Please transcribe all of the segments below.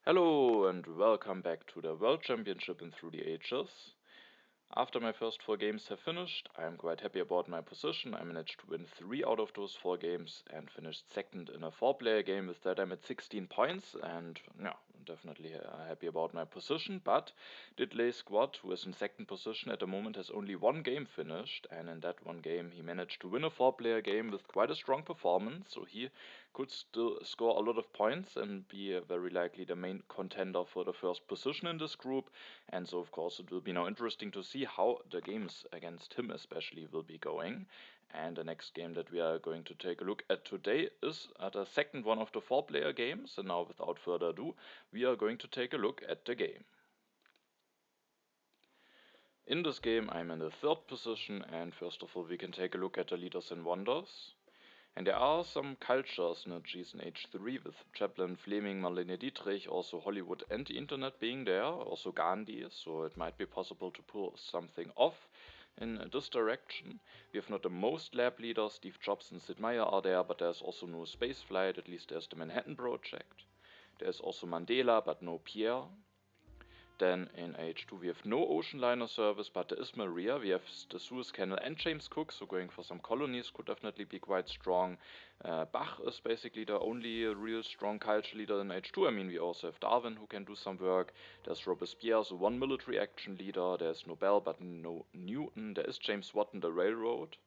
Hello and welcome back to the World Championship in Through the Ages. After my first 4 games have finished, I am quite happy about my position. I managed to win 3 out of those 4 games and finished second in a 4-player game. With that I'm at 16 points and yeah, I'm definitely happy about my position. But DiddleySquat, who is in second position at the moment, has only 1 game finished, and in that 1 game he managed to win a 4-player game with quite a strong performance, so he could still score a lot of points and be very likely the main contender for the first position in this group. And so of course it will be now interesting to see how the games against him especially will be going. And the next game that we are going to take a look at today is the second one of the 4-player games. And now without further ado, we are going to take a look at the game. In this game I'm in the 3rd position, and first of all we can take a look at the leaders and wonders. And there are some culture synergies in H3 with Chaplin, Fleming, Marlene Dietrich, also Hollywood and the internet being there, also Gandhi, so it might be possible to pull something off in this direction. We have not the most lab leaders, Steve Jobs and Sid Meier are there, but there's also no spaceflight, at least there's the Manhattan Project. There's also Mandela, but no Pierre. Then in H2 we have no ocean liner service, but there is Maria. We have the Suez Canal and James Cook, so going for some colonies could definitely be quite strong. Bach is basically the only real strong culture leader in H2. I mean, we also have Darwin who can do some work. There's Robespierre, so one military action leader. There's Nobel, but no Newton. There is James Watton, the railroad.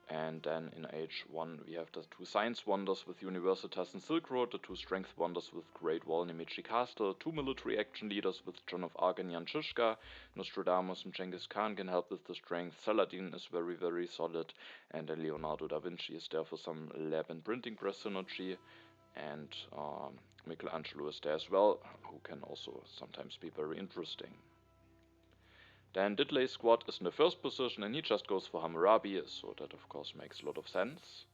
And then in H1 we have the 2 science wonders with Universitas and Silk Road, the 2 strength wonders with Great Wall, Nemichi Castle, 2 military action leaders with John of Arc and Jan Shishka. Nostradamus and Genghis Khan can help with the strength, Saladin is very solid, and then Leonardo da Vinci is there for some lab and printing press synergy. And Michelangelo is there as well, who can also sometimes be very interesting. Then DiddleySquat is in the 1st position and he just goes for Hammurabi, so that of course makes a lot of sense.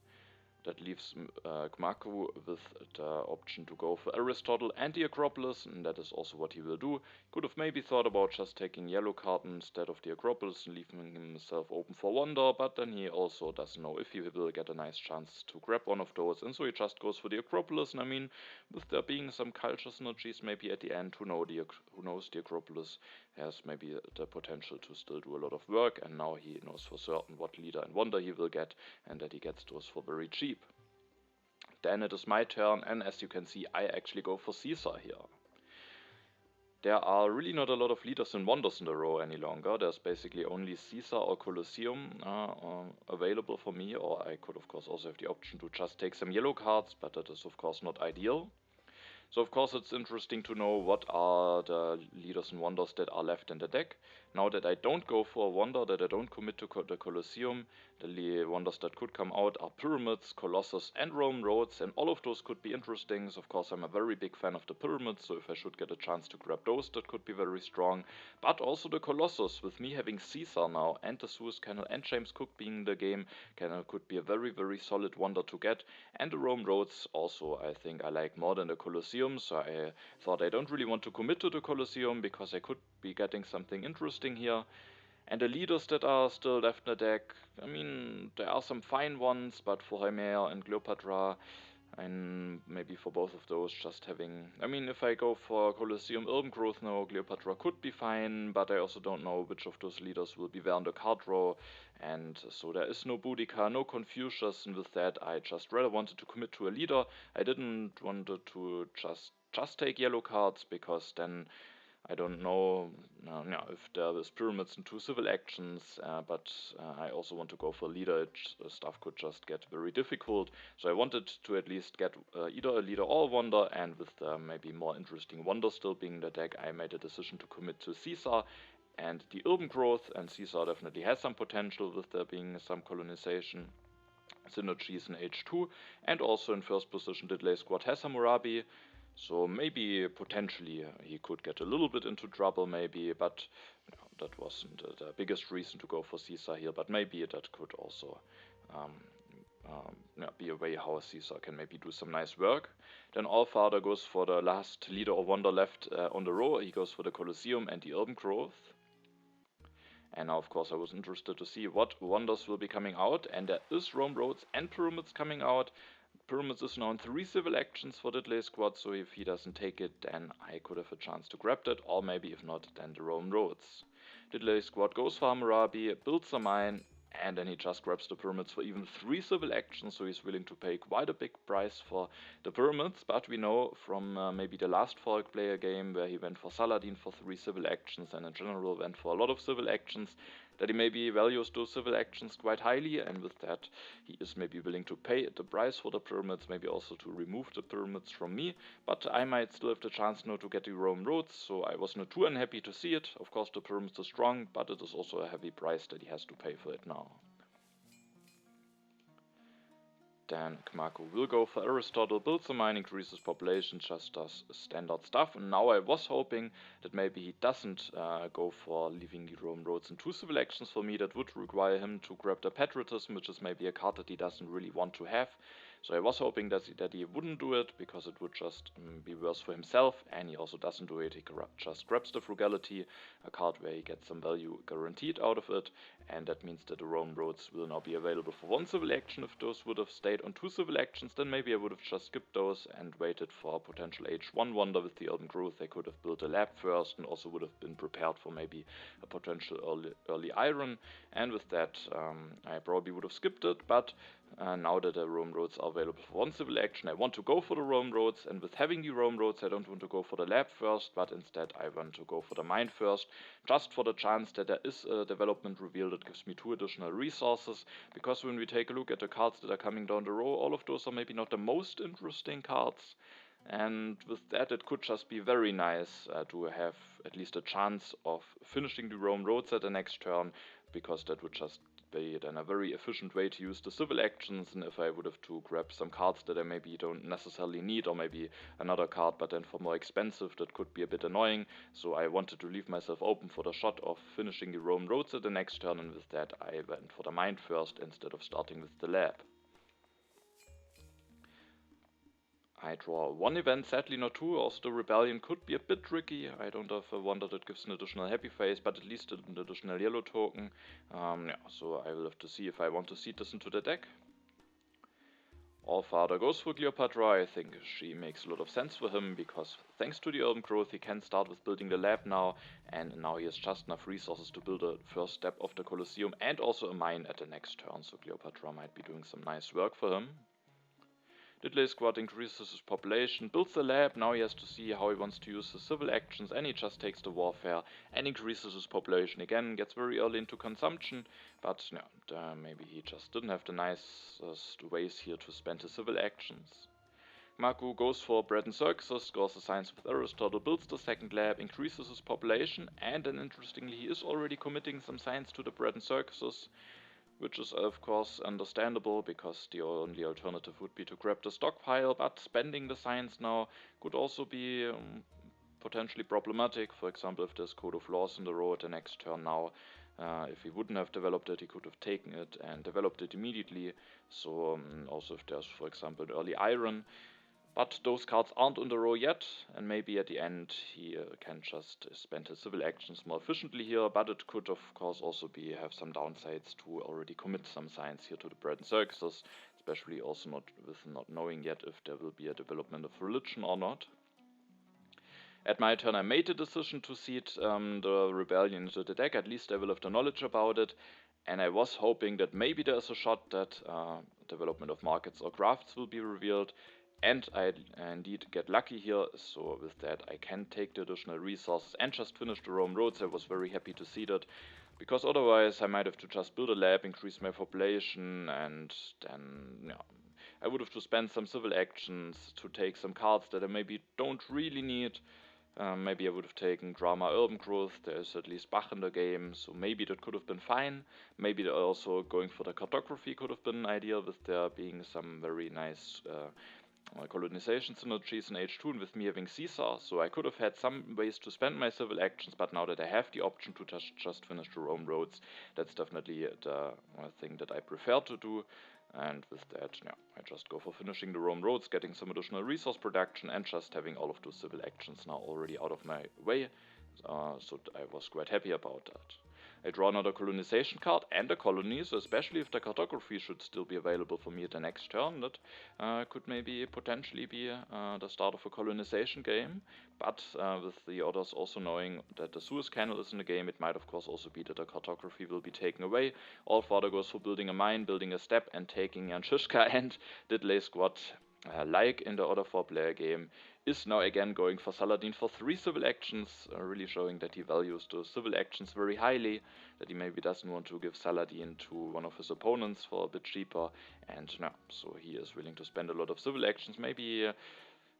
That leaves Cmacu with the option to go for Aristotle and the Acropolis, and that is also what he will do. Could have maybe thought about just taking yellow card instead of the Acropolis and leaving himself open for wonder, but then he also doesn't know if he will get a nice chance to grab one of those, and so he just goes for the Acropolis. And I mean, with there being some culture synergies maybe at the end, who knows, the Acropolis has maybe the potential to still do a lot of work, and now he knows for certain what leader and wonder he will get, and that he gets those for very cheap. Then it is my turn, and as you can see, I actually go for Caesar here. There are really not a lot of leaders and wonders in the row any longer. There's basically only Caesar or Colosseum available for me, or I could of course also have the option to just take some yellow cards, but that is of course not ideal. So of course it's interesting to know what are the leaders and wonders that are left in the deck. Now that I don't go for a wonder, that I don't commit to the Colosseum, the wonders that could come out are Pyramids, Colossus and Roman roads, and all of those could be interesting. So of course I'm a very big fan of the Pyramids, so if I should get a chance to grab those, that could be very strong. But also the Colossus, with me having Caesar now and the Suez Canal and James Cook being in the game, could be a very solid wonder to get. And the Rome roads also I think I like more than the Colosseum, so I thought I don't really want to commit to the Colosseum because I could be getting something interesting here. And the leaders that are still left in the deck, I mean, there are some fine ones, but for Hymera and Cleopatra, and maybe for both of those, just having... I mean, if I go for Colosseum Urban Growth now, Cleopatra could be fine, but I also don't know which of those leaders will be there on the card row, and so there is no Boudica, no Confucius, and with that I just rather wanted to commit to a leader. I didn't want to just take yellow cards, because then I don't know if there is pyramids and 2 civil actions, but I also want to go for leader. Stuff could just get very difficult, so I wanted to at least get either a leader or a wonder, and with maybe more interesting wonder still being in the deck, I made a decision to commit to Caesar and the urban growth, and Caesar definitely has some potential with there being some colonization synergies in H2, and also in 1st position DiddleySquat has Hammurabi. So maybe potentially he could get a little bit into trouble maybe, but that wasn't the biggest reason to go for Caesar here, but maybe that could also be a way how Caesar can maybe do some nice work. Then Allfather goes for the last leader or wonder left on the row. He goes for the Colosseum and the urban growth. And now of course I was interested to see what wonders will be coming out, and there is Rome roads and pyramids coming out. Pyramids is now in 3 civil actions for DiddleySquat, so if he doesn't take it, then I could have a chance to grab that, or maybe if not, then the Rome roads. DiddleySquat goes for Hammurabi, builds a mine, and then he just grabs the pyramids for even 3 civil actions, so he's willing to pay quite a big price for the pyramids. But we know from maybe the last Folk player game, where he went for Saladin for 3 civil actions and in general went for a lot of civil actions, that he maybe values those civil actions quite highly, and with that he is maybe willing to pay the price for the pyramids, maybe also to remove the pyramids from me. But I might still have the chance now to get the Rome roads, so I was not too unhappy to see it. Of course the pyramids are strong, but it is also a heavy price that he has to pay for it now. Then Cmacu will go for Aristotle, builds a mine, increases population, just does standard stuff. And now I was hoping that maybe he doesn't go for leaving the Rome roads in 2 civil actions for me. That would require him to grab the patriotism, which is maybe a card that he doesn't really want to have. So I was hoping that he wouldn't do it, because it would just be worse for himself, and he also doesn't do it. He just grabs the frugality, a card where he gets some value guaranteed out of it, and that means that the Rome roads will now be available for 1 civil action. If those would have stayed on 2 civil actions, then maybe I would have just skipped those and waited for a potential H1 wonder with the urban growth. I could have built a lab first and also would have been prepared for maybe a potential early iron, and with that I probably would have skipped it. But now that the Rome roads are available for 1 civil action, I want to go for the Rome roads, and with having the Rome roads I don't want to go for the lab first, but instead I want to go for the mine first, just for the chance that there is a development reveal that gives me 2 additional resources. Because when we take a look at the cards that are coming down the row, all of those are maybe not the most interesting cards, and with that it could just be very nice to have at least a chance of finishing the Rome roads at the next turn, because that would just be then a very efficient way to use the civil actions. And if I would have to grab some cards that I maybe don't necessarily need, or maybe another card but then for more expensive, that could be a bit annoying. So I wanted to leave myself open for the shot of finishing the Rome roads at the next turn, and with that I went for the mine first instead of starting with the lab. I draw 1 event, sadly not 2. Also the rebellion could be a bit tricky. I don't have a wonder that gives an additional happy face, but at least an additional yellow token. So I will have to see if I want to seed this into the deck. Allfather goes for Cleopatra. I think she makes a lot of sense for him, because thanks to the urban growth he can start with building the lab now, and now he has just enough resources to build a first step of the Colosseum and also a mine at the next turn, so Cleopatra might be doing some nice work for him. DiddleySquat increases his population, builds the lab. Now he has to see how he wants to use his civil actions, and he just takes the warfare and increases his population again. Gets very early into consumption, but maybe he just didn't have the nicest ways here to spend his civil actions. Cmacu goes for bread and circuses, scores the science with Aristotle, builds the second lab, increases his population, and then interestingly he is already committing some science to the bread and circuses, which is of course understandable, because the only alternative would be to grab the stockpile, but spending the science now could also be potentially problematic. For example, if there's Code of Laws in the row at the next turn now, if he wouldn't have developed it, he could have taken it and developed it immediately. So also if there's, for example, early iron. But those cards aren't on the row yet, and maybe at the end he can just spend his civil actions more efficiently here, but it could of course also have some downsides to already commit some science here to the bread and circuses, especially also not knowing yet if there will be a development of religion or not. At my turn I made the decision to seed the rebellion into the deck. At least I will have the knowledge about it, and I was hoping that maybe there's a shot that development of markets or crafts will be revealed. And I indeed get lucky here, so with that I can take the additional resources and just finish the Rome roads. I was very happy to see that, because otherwise I might have to just build a lab, increase my population, and then I would have to spend some civil actions to take some cards that I maybe don't really need. Maybe I would have taken Drama Urban Growth. There is at least Bach in the game, so maybe that could have been fine. Maybe also going for the cartography could have been an idea, with there being some very nice colonization synergies in H2, and with me having Caesar, so I could have had some ways to spend my civil actions, but now that I have the option to just finish the Rome roads, that's definitely the thing that I prefer to do. And with that, I just go for finishing the Rome roads, getting some additional resource production, and just having all of those civil actions now already out of my way, so I was quite happy about that. I draw another colonization card and a colony, so especially if the cartography should still be available for me at the next turn, that could maybe potentially be the start of a colonization game. But with the others also knowing that the Suez Canal is in the game, it might of course also be that the cartography will be taken away. Allfather goes for building a mine, building a step, and taking Yanshishka, and DiddleySquat, like in the other 4-player game, is now again going for Saladin for 3 civil actions, really showing that he values those civil actions very highly, that he maybe doesn't want to give Saladin to one of his opponents for a bit cheaper, and no, so he is willing to spend a lot of civil actions. Maybe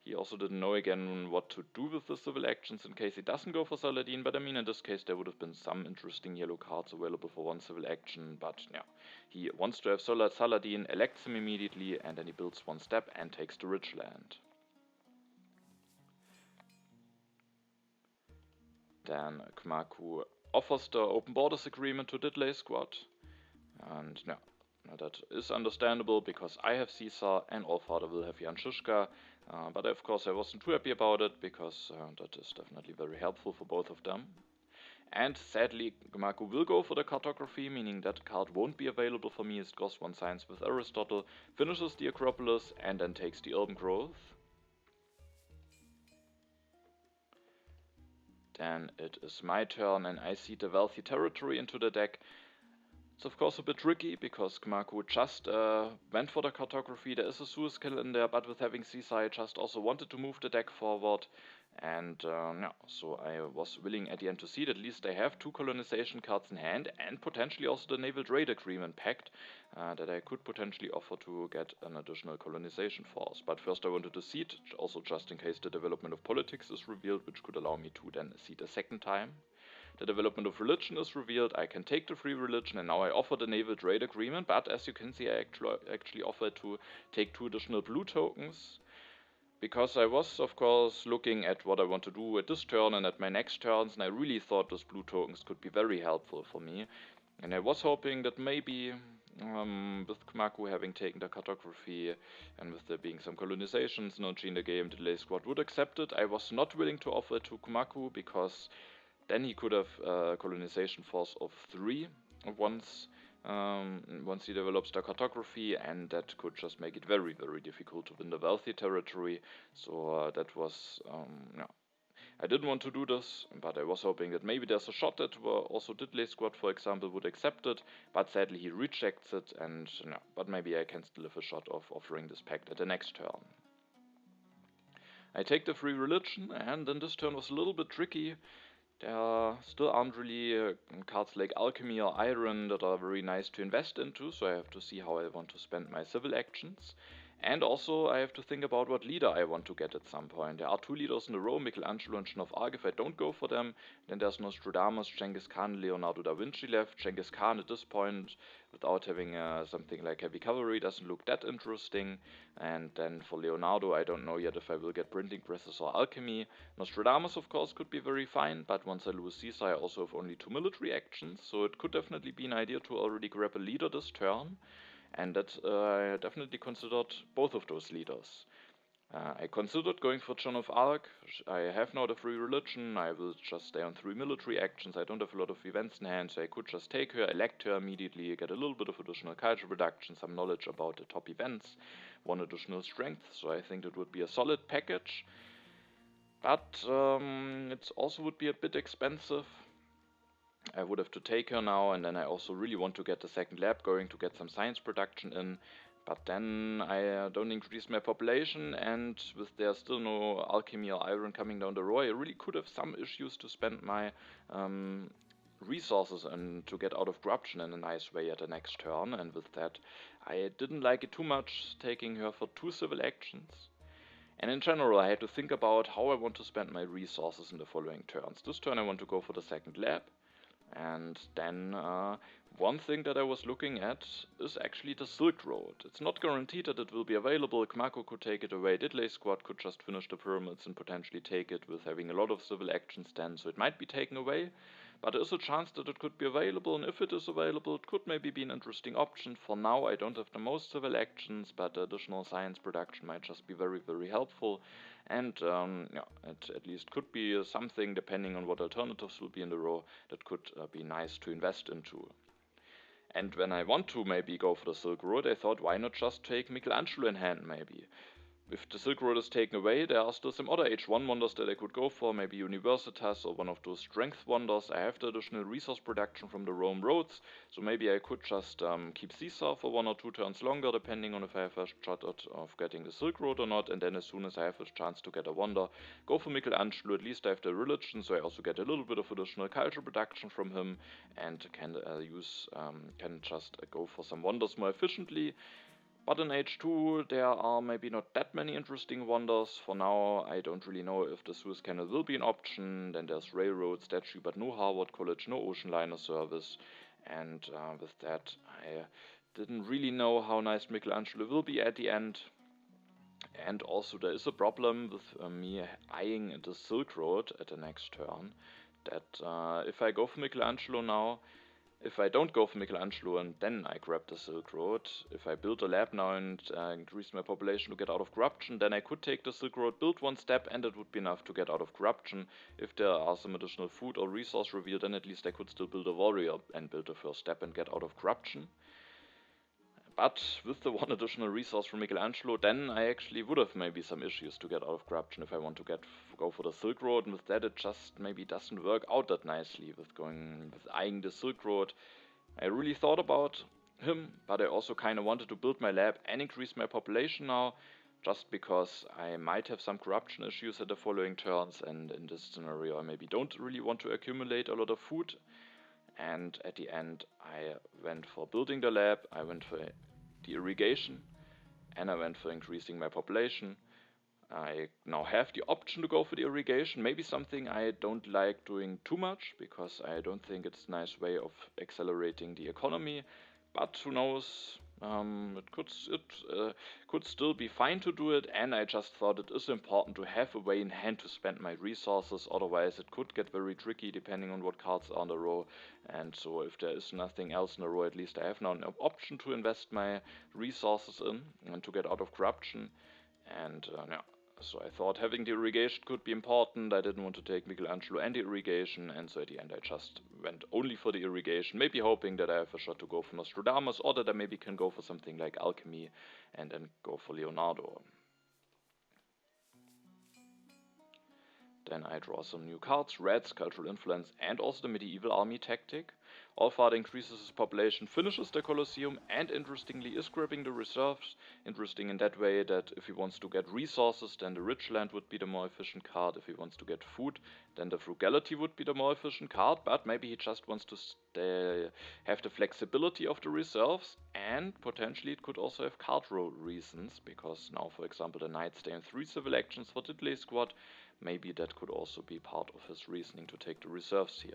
he also didn't know again what to do with the civil actions in case he doesn't go for Saladin, but I mean in this case there would have been some interesting yellow cards available for 1 civil action, but yeah, he wants to have Saladin, elects him immediately, and then he builds 1 step and takes the rich land. Then Cmacu offers the open borders agreement to DiddleySquat, and no, that is understandable because I have Caesar and Allfather will have Yanshishka, but of course I wasn't too happy about it because that is definitely very helpful for both of them. And sadly, Cmacu will go for the cartography, meaning that card won't be available for me. It costs 1 science with Aristotle, finishes the Acropolis, and then takes the urban growth. Then it is my turn, and I see the wealthy territory into the deck. It's of course a bit tricky, because Cmacu just went for the cartography. There is a Suez Canal in there, but with having Caesar, I just also wanted to move the deck forward. And yeah, so I was willing at the end to see that at least I have 2 colonization cards in hand, and potentially also the Naval Trade Agreement pact that I could potentially offer to get an additional colonization force. But first I wanted to seed, also just in case the development of politics is revealed, which could allow me to then seed a second time. The development of religion is revealed, I can take the free religion, and now I offer the Naval Trade Agreement, but as you can see I actually offered to take 2 additional blue tokens, because I was of course looking at what I want to do at this turn and at my next turns, and I really thought those blue tokens could be very helpful for me. And I was hoping that maybe with Cmacu having taken the cartography and with there being some colonizations not in the game, the DiddleySquat would accept it. I was not willing to offer it to Cmacu because then he could have a colonization force of 3 once he develops the cartography, and that could just make it very, very difficult to win the wealthy territory. So that was, no. I didn't want to do this, but I was hoping that maybe there's a shot that also DiddleySquat, for example, would accept it, but sadly he rejects it, and no, but maybe I can still have a shot of offering this pact at the next turn. I take the free religion, and then this turn was a little bit tricky. There still aren't really cards like alchemy or iron that are very nice to invest into, so I have to see how I want to spend my civil actions. And also I have to think about what leader I want to get at some point. There are 2 leaders in a row, Michelangelo and Joan of Arc. If I don't go for them, then there's Nostradamus, Genghis Khan, Leonardo da Vinci left. Genghis Khan at this point, without having something like heavy cavalry, doesn't look that interesting. And then for Leonardo, I don't know yet if I will get printing presses or alchemy. Nostradamus of course could be very fine, but once I lose Caesar I also have only 2 military actions, so it could definitely be an idea to already grab a leader this turn. And that I definitely considered both of those leaders. I considered going for Joan of Arc. I have now the free religion, I will just stay on 3 military actions, I don't have a lot of events in hand, so I could just take her, elect her immediately, get a little bit of additional culture reduction, some knowledge about the top events, 1 additional strength, so I think that would be a solid package. But it also would be a bit expensive. I would have to take her now, and then I also really want to get the second lab going to get some science production in, but then I don't increase my population, and with there's still no alchemy or iron coming down the road, I really could have some issues to spend my resources and to get out of corruption in a nice way at the next turn, and with that I didn't like it too much taking her for 2 civil actions. And in general I had to think about how I want to spend my resources in the following turns. This turn I want to go for the second lab. And then one thing that I was looking at is actually the Silk Road. It's not guaranteed that it will be available. Cmacu could take it away, DiddleySquat could just finish the pyramids and potentially take it with having a lot of civil actions then, so it might be taken away. but there is a chance that it could be available, and if it is available, it could maybe be an interesting option. For now, I don't have the most civil actions, but additional science production might just be very, very helpful, and yeah, it at least could be something, depending on what alternatives will be in the row, that could be nice to invest into. And when I want to maybe go for the Silk Road, I thought, why not just take Michelangelo in hand maybe? If the Silk Road is taken away, there are still some other H1 wonders that I could go for, maybe Universitas or one of those strength wonders. I have the additional resource production from the Rome roads, so maybe I could just keep Caesar for 1 or 2 turns longer, depending on if I have a shot of getting the Silk Road or not, and then as soon as I have a chance to get a wonder, go for Michelangelo. At least I have the religion, so I also get a little bit of additional culture production from him, and can just go for some wonders more efficiently. But in H2 there are maybe not that many interesting wonders. For now I don't really know if the Suez Canal will be an option. Then there's railroad, statue, but no Harvard College, no ocean liner service. And with that I didn't really know how nice Michelangelo will be at the end. And also there is a problem with me eyeing the Silk Road at the next turn. That if I go for Michelangelo now, if I don't go for Michelangelo and then I grab the Silk Road, if I build a lab now and increase my population to get out of corruption, then I could take the Silk Road, build 1 step, and it would be enough to get out of corruption. If there are some additional food or resource revealed, then at least I could still build a warrior and build the first step and get out of corruption. But with the 1 additional resource from Michelangelo, then I actually would have maybe some issues to get out of corruption if I want to go for the Silk Road, and with that it just maybe doesn't work out that nicely with eyeing the Silk Road. I really thought about him, but I also kind of wanted to build my lab and increase my population now, just because I might have some corruption issues at the following turns, and in this scenario I maybe don't really want to accumulate a lot of food. And at the end I went for building the lab, I went for the irrigation, and I went for increasing my population. I now have the option to go for the irrigation, maybe something I don't like doing too much, because I don't think it's a nice way of accelerating the economy, but who knows, it could still be fine to do it, and I just thought it is important to have a way in hand to spend my resources, otherwise it could get very tricky depending on what cards are on the row. And so if there is nothing else in the row, at least I have now an option to invest my resources in and to get out of corruption. And yeah. So I thought having the irrigation could be important. I didn't want to take Michelangelo and the irrigation, and so at the end I just went only for the irrigation, maybe hoping that I have a shot to go for Nostradamus, or that I maybe can go for something like alchemy and then go for Leonardo. Then I draw some new cards, Reds, Cultural Influence, and also the Medieval Army Tactic. Allfather increases his population, finishes the Colosseum, and interestingly is grabbing the reserves. Interesting in that way that if he wants to get resources, then the Rich Land would be the more efficient card. If he wants to get food, then the Frugality would be the more efficient card, but maybe he just wants to have the flexibility of the reserves, and potentially it could also have card row reasons, because now, for example, the Knights stay in 3 civil actions for DiddleySquat. Maybe that could also be part of his reasoning to take the reserves here.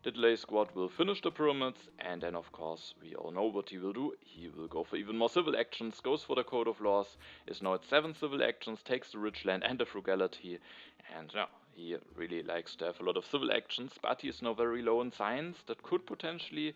DiddleySquat will finish the pyramids, and then of course we all know what he will do. He will go for even more civil actions, goes for the Code of Laws, is now at 7 civil actions, takes the Rich Land and the Frugality, and yeah, he really likes to have a lot of civil actions, but he is now very low in science. That could potentially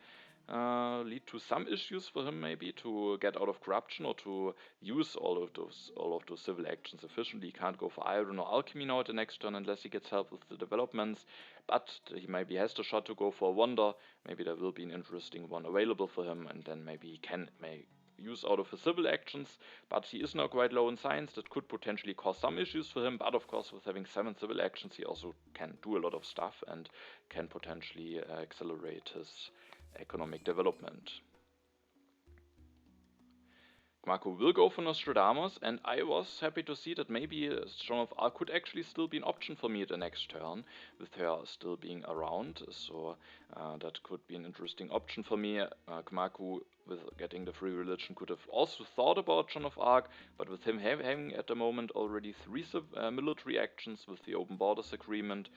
lead to some issues for him, maybe to get out of corruption or to use all of those civil actions efficiently. He can't go for iron or alchemy now at the next turn unless he gets help with the developments, but he maybe has the shot to go for a wonder. Maybe there will be an interesting one available for him, and then maybe he can make use out of his civil actions, but he is now quite low in science. That could potentially cause some issues for him, but of course with having 7 civil actions he also can do a lot of stuff and can potentially accelerate his economic development. Cmacu will go for Nostradamus, and I was happy to see that maybe Joan of Arc could actually still be an option for me at the next turn, with her still being around, so that could be an interesting option for me. Cmacu, with getting the free religion, could have also thought about Joan of Arc, but with him having at the moment already 3 military actions with the Open Borders Agreement,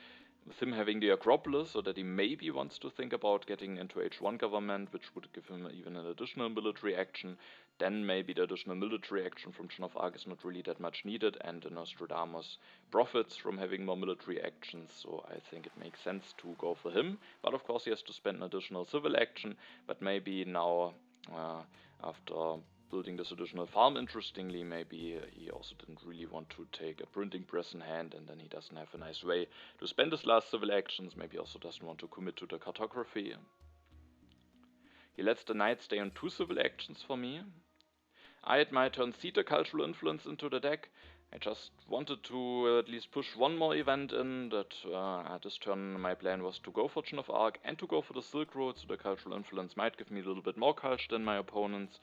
with him having the Acropolis, so that he maybe wants to think about getting into H1 government, which would give him even an additional military action. Then maybe the additional military action from Joan of Arc is not really that much needed, and Nostradamus profits from having more military actions, so I think it makes sense to go for him. But of course he has to spend an additional civil action, but maybe now, after building this additional farm, interestingly, maybe he also didn't really want to take a printing press in hand, and then he doesn't have a nice way to spend his last civil actions. Maybe also doesn't want to commit to the cartography. He lets the knight stay on 2 civil actions for me. I at my turn seed a cultural influence into the deck. I just wanted to at least push one more event in. That at this turn my plan was to go for Joan of Arc and to go for the Silk Road, so the cultural influence might give me a little bit more culture than my opponents.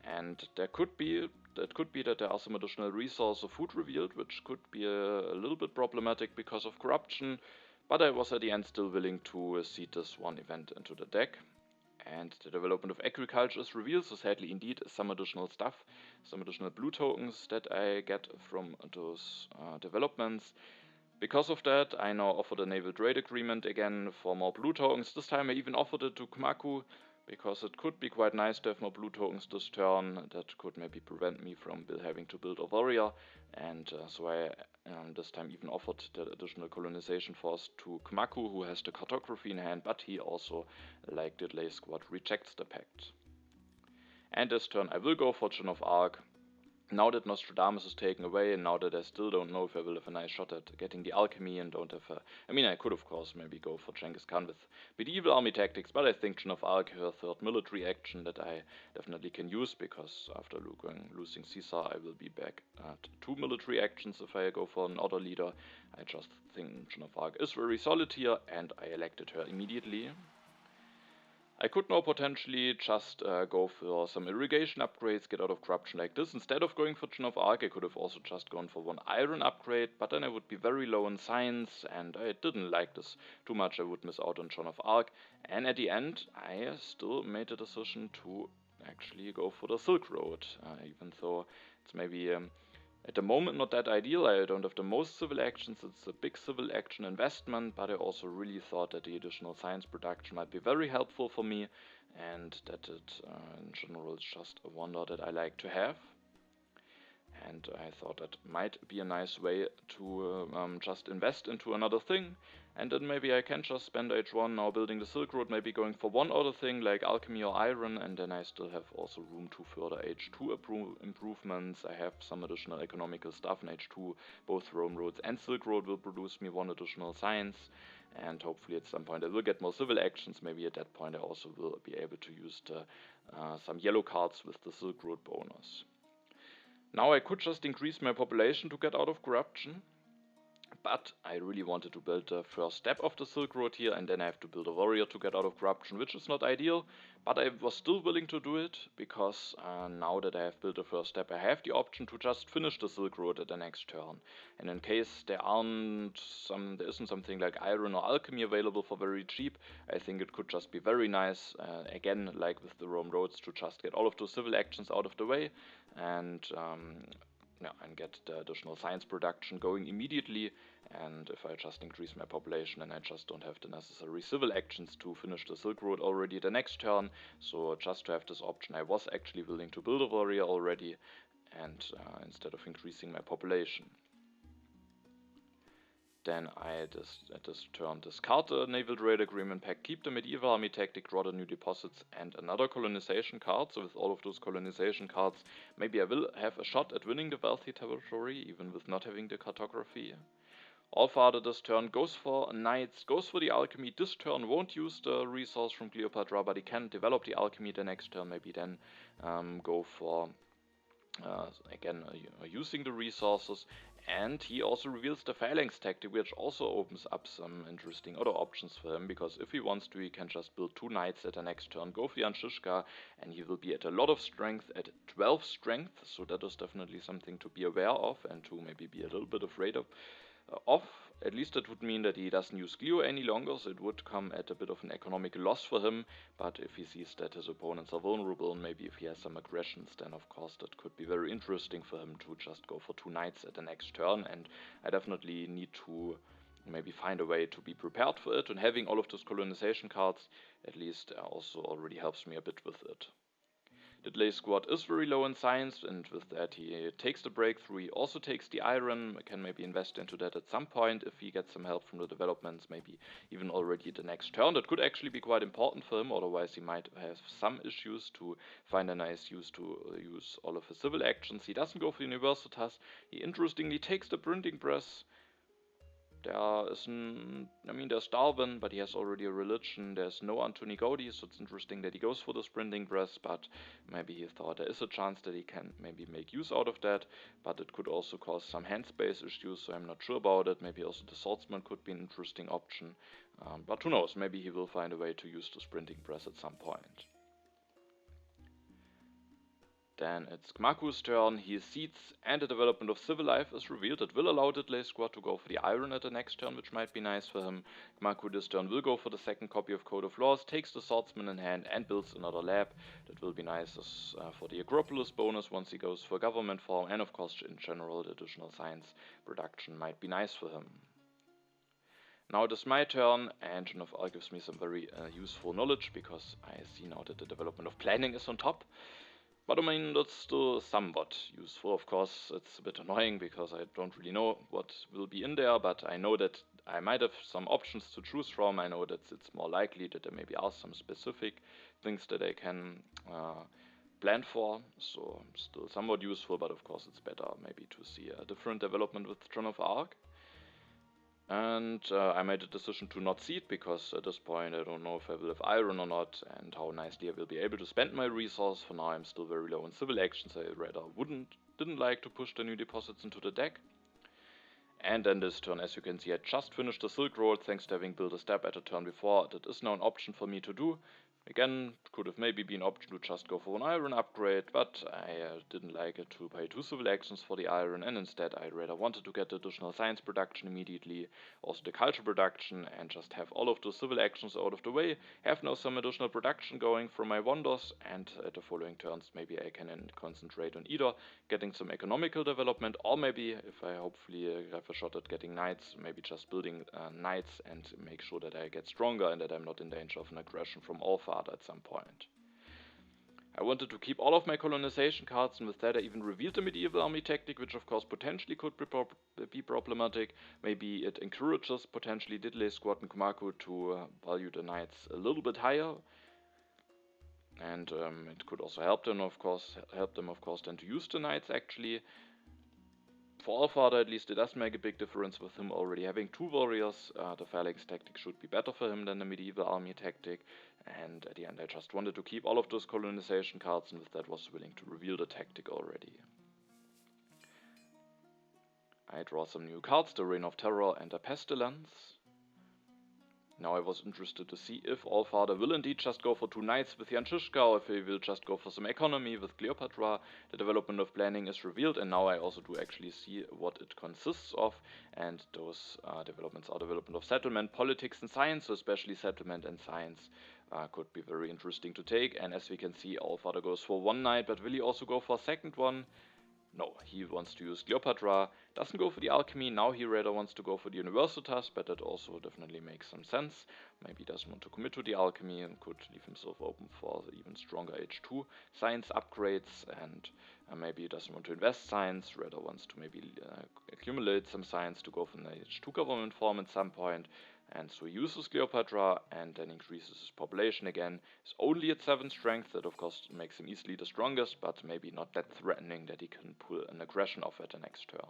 And that could be that there are some additional resource of food revealed, which could be a little bit problematic because of corruption, but I was at the end still willing to seed this one event into the deck. And the development of agriculture is revealed, so sadly indeed some additional stuff, some additional blue tokens that I get from those developments. Because of that, I now offer the naval trade agreement again for more blue tokens. This time I even offered it to Cmacu, because it could be quite nice to have more blue tokens this turn. That could maybe prevent me from having to build a warrior, and so I this time even offered the additional colonization force to Cmacu, who has the cartography in hand, but he also, like DiddleySquat, rejects the pact. And this turn I will go for Joan of Arc. Now that Nostradamus is taken away, and now that I still don't know if I will have a nice shot at getting the alchemy and don't have a... I mean, I could of course maybe go for Genghis Khan with medieval army tactics, but I think Joan of Arc, her third military action that I definitely can use, because after losing Caesar I will be back at 2 military actions if I go for another leader. I just think Joan of Arc is very solid here, and I elected her immediately. I could now potentially just go for some irrigation upgrades, get out of corruption like this. Instead of going for Joan of Arc, I could have also just gone for 1 iron upgrade, but then I would be very low in science, and I didn't like this too much. I would miss out on Joan of Arc, and at the end I still made the decision to actually go for the Silk Road, even though it's maybe... at the moment not that ideal. I don't have the most civil actions, it's a big civil action investment, but I also really thought that the additional science production might be very helpful for me, and that it in general is just a wonder that I like to have. And I thought that might be a nice way to just invest into another thing, and then maybe I can just spend H1 now building the Silk Road, maybe going for one other thing like alchemy or iron, and then I still have also room to further H2 improvements. I have some additional economical stuff in H2, both Rome Roads and Silk Road will produce me 1 additional science, and hopefully at some point I will get more civil actions. Maybe at that point I also will be able to use some yellow cards with the Silk Road bonus. Now I could just increase my population to get out of corruption, but I really wanted to build the first step of the Silk Road here, and then I have to build a warrior to get out of corruption, which is not ideal, but I was still willing to do it, because now that I have built the first step, I have the option to just finish the Silk Road at the next turn. And in case there isn't something like iron or alchemy available for very cheap, I think it could just be very nice, again like with the Rome Roads, to just get all of those civil actions out of the way, and get the additional science production going immediately. And if I just increase my population, and I just don't have the necessary civil actions to finish the Silk Road already the next turn, so just to have this option I was actually willing to build a warrior already, and instead of increasing my population. Then I at this turn discard the naval trade agreement pack, keep the medieval army tactic, draw the new deposits, and another colonization card. So with all of those colonization cards, maybe I will have a shot at winning the wealthy territory, even with not having the cartography. Allfather this turn goes for knights, goes for the alchemy. This turn won't use the resource from Cleopatra, but he can develop the alchemy the next turn, maybe then go for again using the resources. And he also reveals the phalanx tactic, which also opens up some interesting other options for him, because if he wants to, he can just build 2 knights at the next turn, go for Jan Žižka, and he will be at a lot of strength, at 12 strength, so that is definitely something to be aware of, and to maybe be a little bit afraid of. At least that would mean that he doesn't use Clio any longer, so it would come at a bit of an economic loss for him, but if he sees that his opponents are vulnerable, and maybe if he has some aggressions, then of course that could be very interesting for him to just go for 2 knights at the next turn, and I definitely need to maybe find a way to be prepared for it, and having all of those colonization cards at least also already helps me a bit with it. DiddleySquat is very low in science, and with that he takes the breakthrough. He also takes the iron, can maybe invest into that at some point if he gets some help from the developments, maybe even already the next turn. That could actually be quite important for him, otherwise he might have some issues to find a nice use to use all of his civil actions. He doesn't go for Universitas. He interestingly takes the printing press. There's Darwin, but he has already a religion. There's no Anthony Gaudi, so it's interesting that he goes for this printing press, but maybe he thought there is a chance that he can maybe make use out of that, but it could also cause some hand space issues, so I'm not sure about it. Maybe also the swordsman could be an interesting option, but who knows, maybe he will find a way to use this printing press at some point. Then it's Cmacu's turn. He seeds, and the development of civil life is revealed. It will allow DiddleySquat to go for the iron at the next turn, which might be nice for him. Cmacu this turn will go for the second copy of Code of Laws, takes the swordsman in hand, and builds another lab. That will be nice for the Acropolis bonus once he goes for government form, and of course in general the additional science production might be nice for him. Now it is my turn, and Joan of Arc gives me some very useful knowledge, because I see now that the development of planning is on top. But I mean, that's still somewhat useful. Of course, it's a bit annoying because I don't really know what will be in there, but I know that I might have some options to choose from. I know that it's more likely that there maybe are some specific things that I can plan for, so still somewhat useful, but of course it's better maybe to see a different development with Joan of Arc. And I made a decision to not seed, because at this point I don't know if I will have iron or not, and how nicely I will be able to spend my resource. For now I'm still very low in civil actions. I rather didn't like to push the new deposits into the deck. And then this turn, as you can see, I just finished the Silk Road thanks to having built a step at a turn before. That is now an option for me to do. Again, could have maybe been an option to just go for an iron upgrade, but I didn't like it to pay 2 civil actions for the iron, and instead I rather wanted to get the additional science production immediately, also the culture production, and just have all of those civil actions out of the way, have now some additional production going from my wonders, and at the following turns maybe I can then concentrate on either getting some economical development, or maybe, if I hopefully have a shot at getting knights, maybe just building knights and make sure that I get stronger and that I'm not in danger of an aggression from Allfather at some point. I wanted to keep all of my colonization cards, and with that I even revealed the medieval army tactic, which of course potentially could be problematic. Maybe it encourages potentially DiddleySquat and Cmacu to value the knights a little bit higher, and it could also help them of course then to use the knights actually. For Allfather at least it does make a big difference with him already having 2 warriors. The phalanx tactic should be better for him than the medieval army tactic, and at the end I just wanted to keep all of those colonization cards, and with that was willing to reveal the tactic already. I draw some new cards, the Reign of Terror and the Pestilence. Now I was interested to see if Allfather will indeed just go for 2 knights with Jan Žižka, or if he will just go for some economy with Cleopatra. The development of planning is revealed, and now I also do actually see what it consists of, and those developments are development of settlement, politics and science, so especially settlement and science could be very interesting to take. And as we can see, Allfather goes for 1 knight, but will he also go for a second one? No, he wants to use Cleopatra, doesn't go for the alchemy. Now he rather wants to go for the Universitas, but that also definitely makes some sense. Maybe he doesn't want to commit to the alchemy and could leave himself open for the even stronger H2 science upgrades, and maybe he doesn't want to invest science, rather wants to maybe accumulate some science to go for an H2 government form at some point. And so he uses Cleopatra and then increases his population again. He's only at 7 strength, that of course makes him easily the strongest, but maybe not that threatening that he can pull an aggression off at the next turn.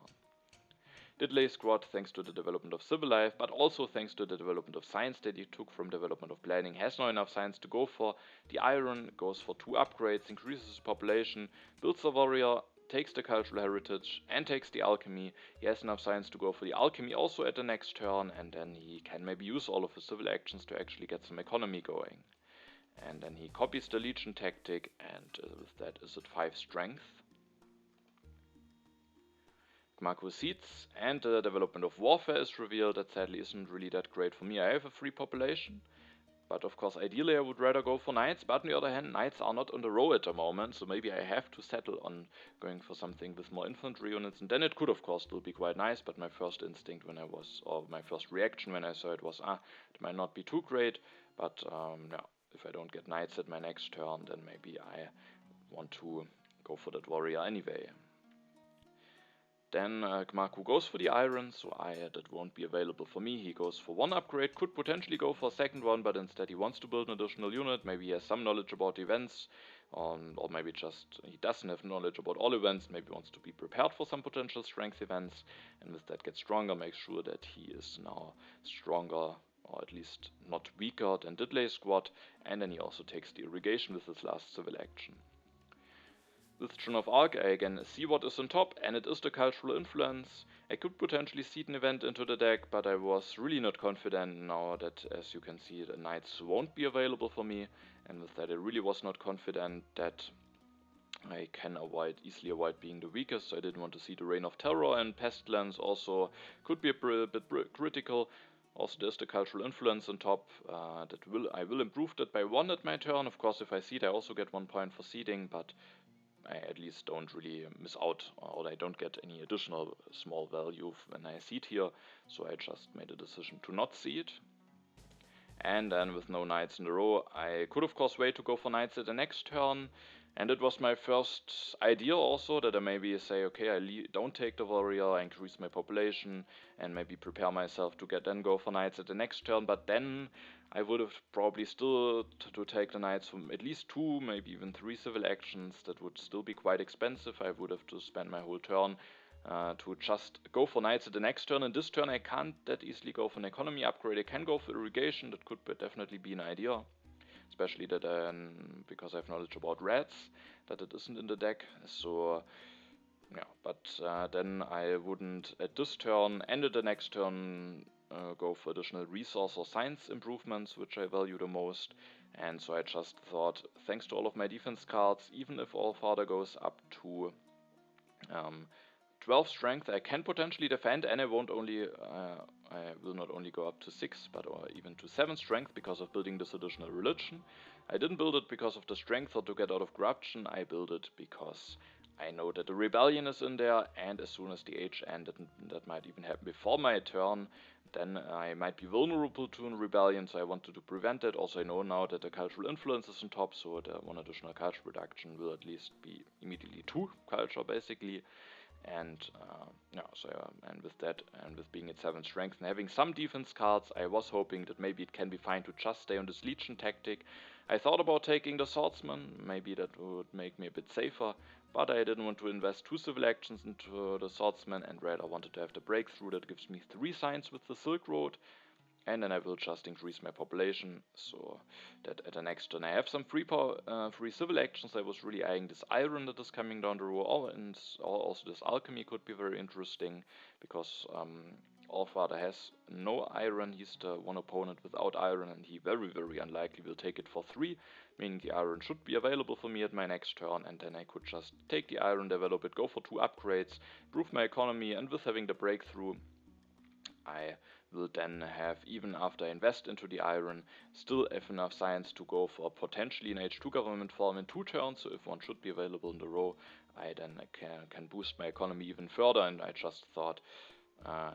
DiddleySquat, thanks to the development of civil life, but also thanks to the development of science that he took from development of planning, has now enough science to go for the iron, goes for 2 upgrades, increases his population, builds a warrior, takes the cultural heritage and takes the alchemy. He has enough science to go for the alchemy also at the next turn, and then he can maybe use all of his civil actions to actually get some economy going. And then he copies the legion tactic, and with that is at 5 strength. Cmacu seeds, and the development of warfare is revealed. That sadly isn't really that great for me. I have a free population, But of course, ideally I would rather go for knights, but on the other hand, knights are not on the row at the moment, so maybe I have to settle on going for something with more infantry units, and then it could of course still be quite nice, but my first instinct when I was, or my first reaction when I saw it was, it might not be too great, but yeah, if I don't get knights at my next turn, then maybe I want to go for that warrior anyway. Then Cmacu goes for the iron, so that won't be available for me. He goes for one upgrade, could potentially go for a second one, but instead he wants to build an additional unit. Maybe he has some knowledge about events, or maybe just he doesn't have knowledge about all events, maybe wants to be prepared for some potential strength events, and with that gets stronger, makes sure that he is now stronger, or at least not weaker than DiddleySquat, and then he also takes the irrigation with his last civil action. With Joan of Arc, I again see what is on top, and it is the cultural influence. I could potentially seed an event into the deck, but I was really not confident now that, as you can see, the knights won't be available for me, and with that I really was not confident that I can easily avoid being the weakest, so I didn't want to see the Reign of Terror, and Pestilence also could be a bit critical. Also there's the cultural influence on top, I will improve that by 1 at my turn. Of course if I seed I also get 1 point for seeding, but I at least don't really miss out, or I don't get any additional small value when I seed here, so I just made a decision to not seed. And then with no knights in a row, I could of course wait to go for knights at the next turn, and it was my first idea also that I maybe say, okay, I don't take the warrior, I increase my population, and maybe prepare myself to then go for knights at the next turn, but then I would have probably still to take the knights from at least 2, maybe even 3 civil actions. That would still be quite expensive. I would have to spend my whole turn to just go for knights at the next turn. And this turn I can't that easily go for an economy upgrade. I can go for irrigation, that could definitely be an idea. Especially that because I have knowledge about reds, that it isn't in the deck. So yeah, but then I wouldn't at this turn and at the next turn go for additional resource or science improvements, which I value the most. And so I just thought, thanks to all of my defense cards, even if Allfather goes up to 12 strength, I can potentially defend, and I will not only go up to 6, but even to 7 strength because of building this additional religion. I didn't build it because of the strength or to get out of corruption. I built it because I know that the rebellion is in there, and as soon as the age ended, that might even happen before my turn, then I might be vulnerable to a rebellion, so I wanted to prevent it. Also I know now that the cultural influence is on top, so the 1 additional culture reduction will at least be immediately 2 culture basically. And and with that, and with being at 7 strength and having some defense cards, I was hoping that maybe it can be fine to just stay on this legion tactic. I thought about taking the swordsman, maybe that would make me a bit safer, but I didn't want to invest 2 civil actions into the swordsman, and rather wanted to have the breakthrough that gives me 3 signs with the Silk Road. And then I will just increase my population, so that at the next turn I have some free civil actions. I was really eyeing this iron that is coming down the road, and also this alchemy could be very interesting, because Allfather has no iron. He's the one opponent without iron, and he very, very unlikely will take it for 3, meaning the iron should be available for me at my next turn, and then I could just take the iron, develop it, go for 2 upgrades, improve my economy, and with having the breakthrough, I will then have, even after I invest into the iron, still have enough science to go for potentially an H2 government form in 2 turns, so if one should be available in the row, I then can boost my economy even further, and I just thought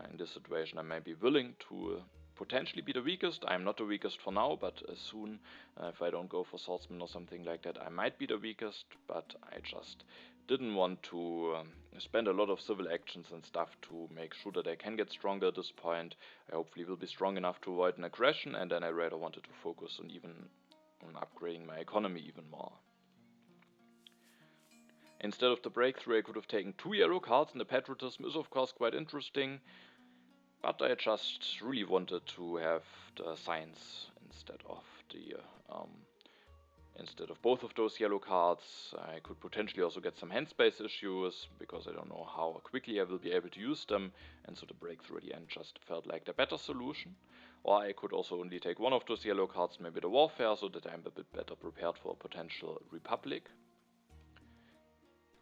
in this situation I may be willing to potentially be the weakest. I'm not the weakest for now, but soon, if I don't go for swordsman or something like that, I might be the weakest, but I just didn't want to spend a lot of civil actions and stuff to make sure that I can get stronger at this point. I hopefully will be strong enough to avoid an aggression, and then I rather wanted to focus on upgrading my economy even more. Instead of the breakthrough, I could have taken 2 yellow cards, and the patriotism is of course quite interesting, but I just really wanted to have the science instead of both of those yellow cards. I could potentially also get some hand space issues, because I don't know how quickly I will be able to use them, and so the breakthrough at the end just felt like the better solution. Or I could also only take 1 of those yellow cards, maybe the warfare, so that I'm a bit better prepared for a potential republic.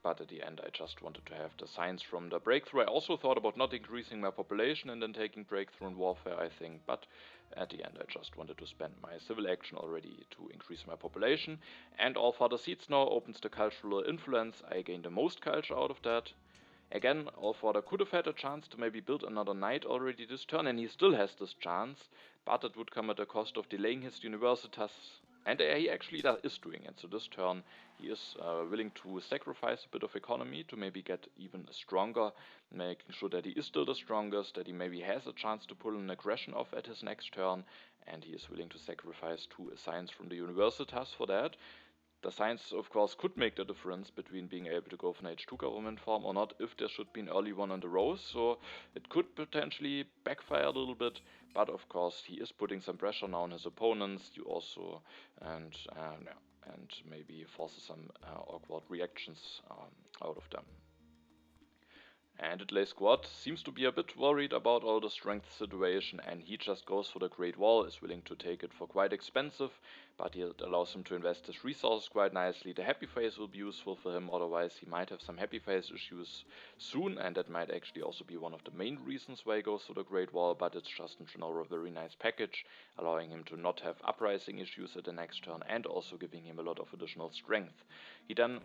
but at the end I just wanted to have the science from the breakthrough. I also thought about not increasing my population and then taking breakthrough in warfare, I think, but at the end I just wanted to spend my civil action already to increase my population. And Allfather Seeds now opens the cultural influence. I gained the most culture out of that. Again, Allfather could have had a chance to maybe build another knight already this turn, and he still has this chance, but it would come at the cost of delaying his universitas. And he actually is doing it. So this turn he is willing to sacrifice a bit of economy to maybe get even stronger, making sure that he is still the strongest, that he maybe has a chance to pull an aggression off at his next turn, and he is willing to sacrifice 2 assigns from the universitas for that. The science, of course, could make the difference between being able to go for an H2 government farm or not if there should be an early one on the rows, so it could potentially backfire a little bit, but of course he is putting some pressure now on his opponents, and maybe forces some awkward reactions out of them. And DiddleySquat seems to be a bit worried about all the strength situation, and he just goes for the Great Wall, is willing to take it for quite expensive, but it allows him to invest his resources quite nicely. The happy phase will be useful for him, otherwise he might have some happy phase issues soon, and that might actually also be one of the main reasons why he goes for the Great Wall, but it's just in general a very nice package, allowing him to not have uprising issues at the next turn, and also giving him a lot of additional strength. He then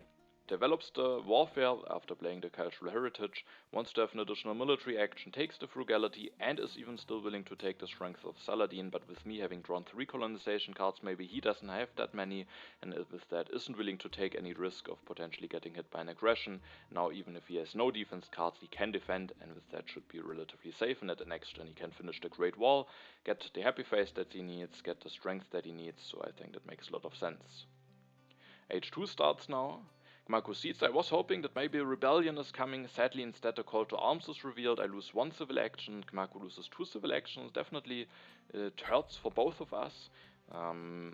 develops the warfare after playing the cultural heritage, wants to have an additional military action, takes the frugality, and is even still willing to take the strength of Saladin, but with me having drawn 3 colonization cards, maybe he doesn't have that many, and with that isn't willing to take any risk of potentially getting hit by an aggression. Now even if he has no defense cards, he can defend, and with that should be relatively safe, and at the next turn he can finish the Great Wall, get the happy phase that he needs, get the strength that he needs, so I think that makes a lot of sense. H2 starts now. Cmacu Seeds, I was hoping that maybe a rebellion is coming. Sadly, instead a call to arms is revealed. I lose 1 civil action, Cmacu loses 2 civil actions. Definitely it hurts for both of us.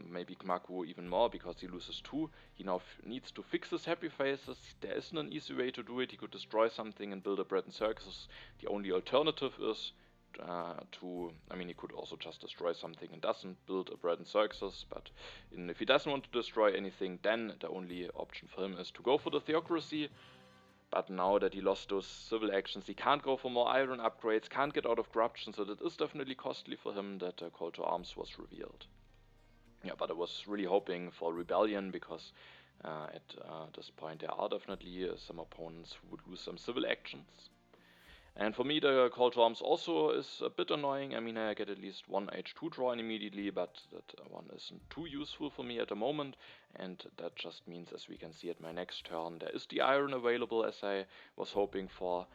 Maybe Cmacu even more because he loses 2. He now needs to fix his happy phases. There isn't an easy way to do it. He could destroy something and build a bread and circus. The only alternative is he could also just destroy something and doesn't build a bread and circuses, but if he doesn't want to destroy anything, then the only option for him is to go for the theocracy. But now that he lost those civil actions, he can't go for more iron upgrades, can't get out of corruption, so that is definitely costly for him that the call to arms was revealed. Yeah, but I was really hoping for rebellion, because at this point there are definitely some opponents who would lose some civil actions. And for me, the call to arms also is a bit annoying. I mean, I get at least 1 H2 draw in immediately, but that one isn't too useful for me at the moment. And that just means, as we can see at my next turn, there is the iron available as I was hoping for.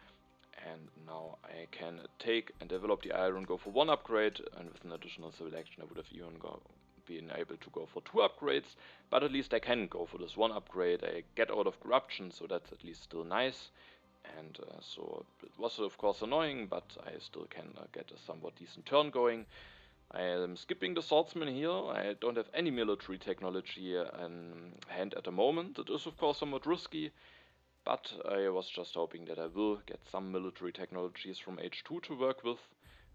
And now I can take and develop the iron, go for 1 upgrade, and with an additional civil action I would have even been able to go for 2 upgrades. But at least I can go for this 1 upgrade. I get out of corruption, so that's at least still nice. And so it was of course annoying, but I still can get a somewhat decent turn going. I am skipping the swordsman here. I don't have any military technology in hand at the moment. It is of course somewhat risky, but I was just hoping that I will get some military technologies from H2 to work with.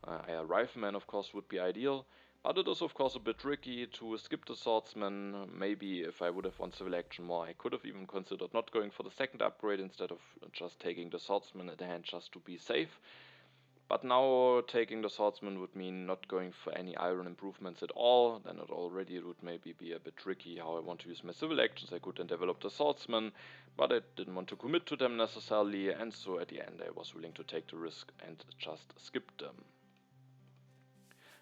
A rifleman of course would be ideal, but it is of course a bit tricky to skip the swordsman. Maybe if I would have 1 civil action more, I could have even considered not going for the 2nd upgrade instead of just taking the swordsman at the hand just to be safe. But now taking the swordsman would mean not going for any iron improvements at all. Then it would maybe be a bit tricky how I want to use my civil actions. I could then develop the swordsman, but I didn't want to commit to them necessarily, and so at the end I was willing to take the risk and just skip them.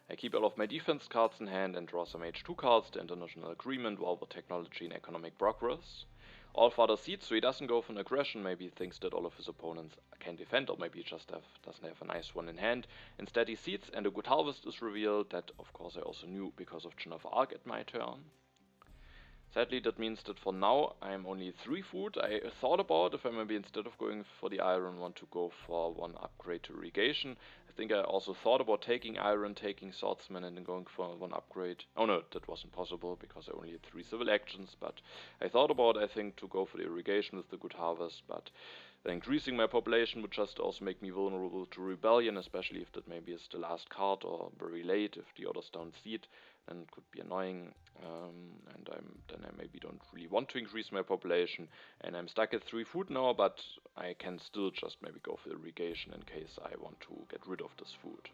I keep all of my defense cards in hand and draw some H2 cards, the international agreement, war over technology and economic progress. Allfather Seeds, so he doesn't go for an aggression, maybe he thinks that all of his opponents can defend, or maybe he just doesn't have a nice one in hand. Instead he seeds and a good harvest is revealed, that of course I also knew because of Chin of Arc at my turn. Sadly, that means that for now I am only 3 food. I thought about if I maybe instead of going for the iron want to go for 1 upgrade to irrigation. I think I also thought about taking iron, taking swordsman and then going for 1 upgrade. Oh no, that wasn't possible because I only had 3 civil actions, but I thought about, I think, to go for the irrigation with the good harvest, but Then increasing my population would just also make me vulnerable to rebellion, especially if that maybe is the last card or very late. If the others don't see it, then it could be annoying, and I maybe don't really want to increase my population, and I'm stuck at 3 food now, but I can still just maybe go for irrigation in case I want to get rid of this food.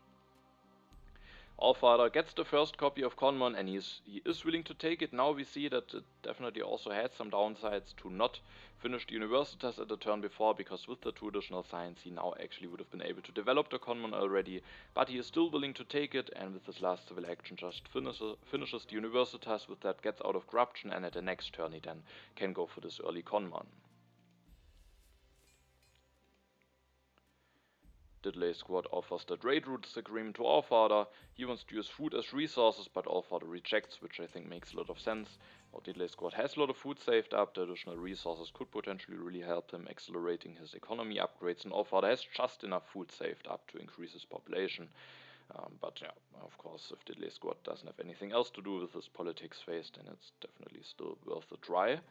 Allfather gets the first copy of Conmon, and he is willing to take it. Now we see that it definitely also had some downsides to not finish the Universitas at the turn before, because with the 2 additional signs he now actually would have been able to develop the Conmon already, but he is still willing to take it, and with his last civil action just finishes the Universitas. With that gets out of corruption, and at the next turn he then can go for this early Conmon. DiddleySquat offers the trade routes agreement to Allfather. He wants to use food as resources, but Allfather rejects, which I think makes a lot of sense. Well, DiddleySquat has a lot of food saved up. The additional resources could potentially really help him accelerating his economy upgrades, and Allfather has just enough food saved up to increase his population. But yeah, of course, if DiddleySquat doesn't have anything else to do with this politics phase, then it's definitely still worth a try.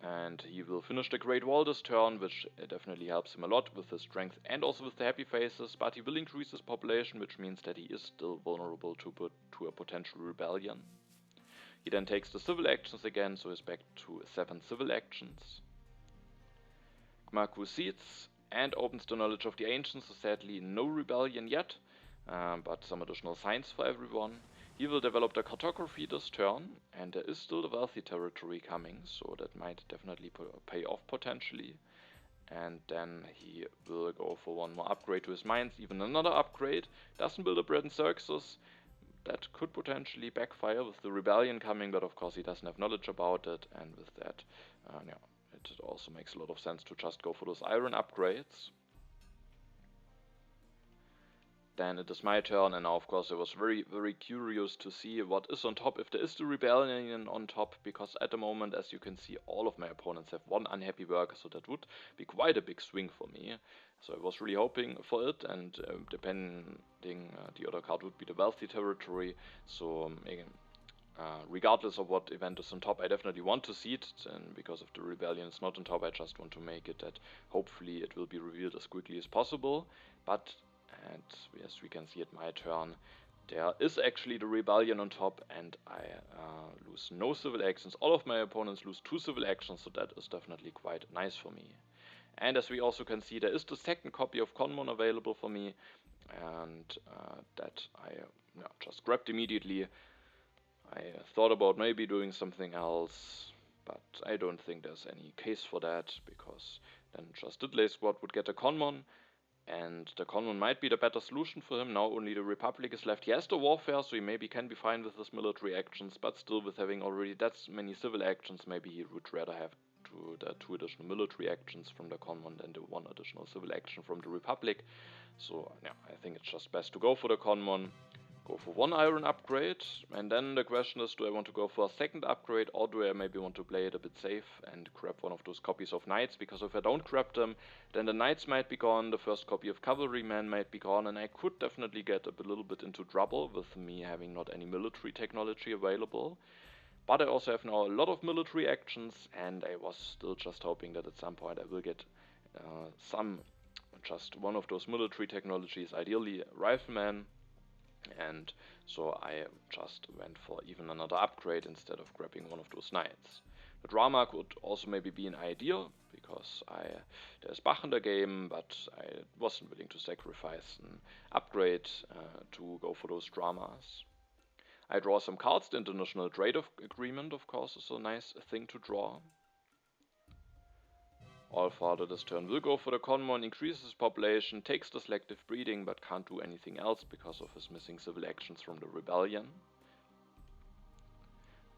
And he will finish the Great Wall this turn, which definitely helps him a lot with his strength and also with the happy faces, but he will increase his population, which means that he is still vulnerable to a potential rebellion. He then takes the civil actions again, so he's back to 7 civil actions. Cmacu seeds and opens the knowledge of the ancients, so sadly no rebellion yet, but some additional signs for everyone. He will develop the cartography this turn, and there is still the wealthy territory coming, so that might definitely pay off potentially. And then he will go for 1 more upgrade to his mines, even another upgrade. Doesn't build a bread and circuses. That could potentially backfire with the rebellion coming, but of course he doesn't have knowledge about it, and with that, it also makes a lot of sense to just go for those iron upgrades. Then it is my turn, and now of course I was very, very curious to see what is on top, if there is the rebellion on top, because at the moment, as you can see, all of my opponents have 1 unhappy worker, so that would be quite a big swing for me. So I was really hoping for it, and depending, the other card would be the wealthy territory, so regardless of what event is on top, I definitely want to see it, and because if the rebellion is not on top, I just want to make it that hopefully it will be revealed as quickly as possible. But and yes, we can see at my turn, there is actually the rebellion on top, and I lose no civil actions. All of my opponents lose 2 civil actions, so that is definitely quite nice for me. And as we also can see, there is the second copy of Conmon available for me, and that I just grabbed immediately. I thought about maybe doing something else, but I don't think there's any case for that, because then just DiddleySquat would get a Conmon, and the Colonial might be the better solution for him. Now only the Republic is left. He has the warfare, so he maybe can be fine with his military actions, but still with having already that many civil actions, maybe he would rather have the 2 additional military actions from the Colonial than the 1 additional civil action from the Republic. So yeah, I think it's just best to go for the Colonial. Go for 1 iron upgrade, and then the question is, do I want to go for a second upgrade, or do I maybe want to play it a bit safe and grab 1 of those copies of knights? Because if I don't grab them, then the knights might be gone, the first copy of cavalryman might be gone, and I could definitely get a little bit into trouble with me having not any military technology available. But I also have now a lot of military actions, and I was still just hoping that at some point I will get just 1 of those military technologies, ideally rifleman. And so I just went for even another upgrade instead of grabbing 1 of those knights. The drama could also maybe be an idea, because there's Bach in the game, but I wasn't willing to sacrifice an upgrade to go for those dramas. I draw some cards. The International Trade Agreement, of course, is a nice thing to draw. Allfather this turn will go for the Conmon, increases his population, takes the selective breeding, but can't do anything else because of his missing civil actions from the rebellion.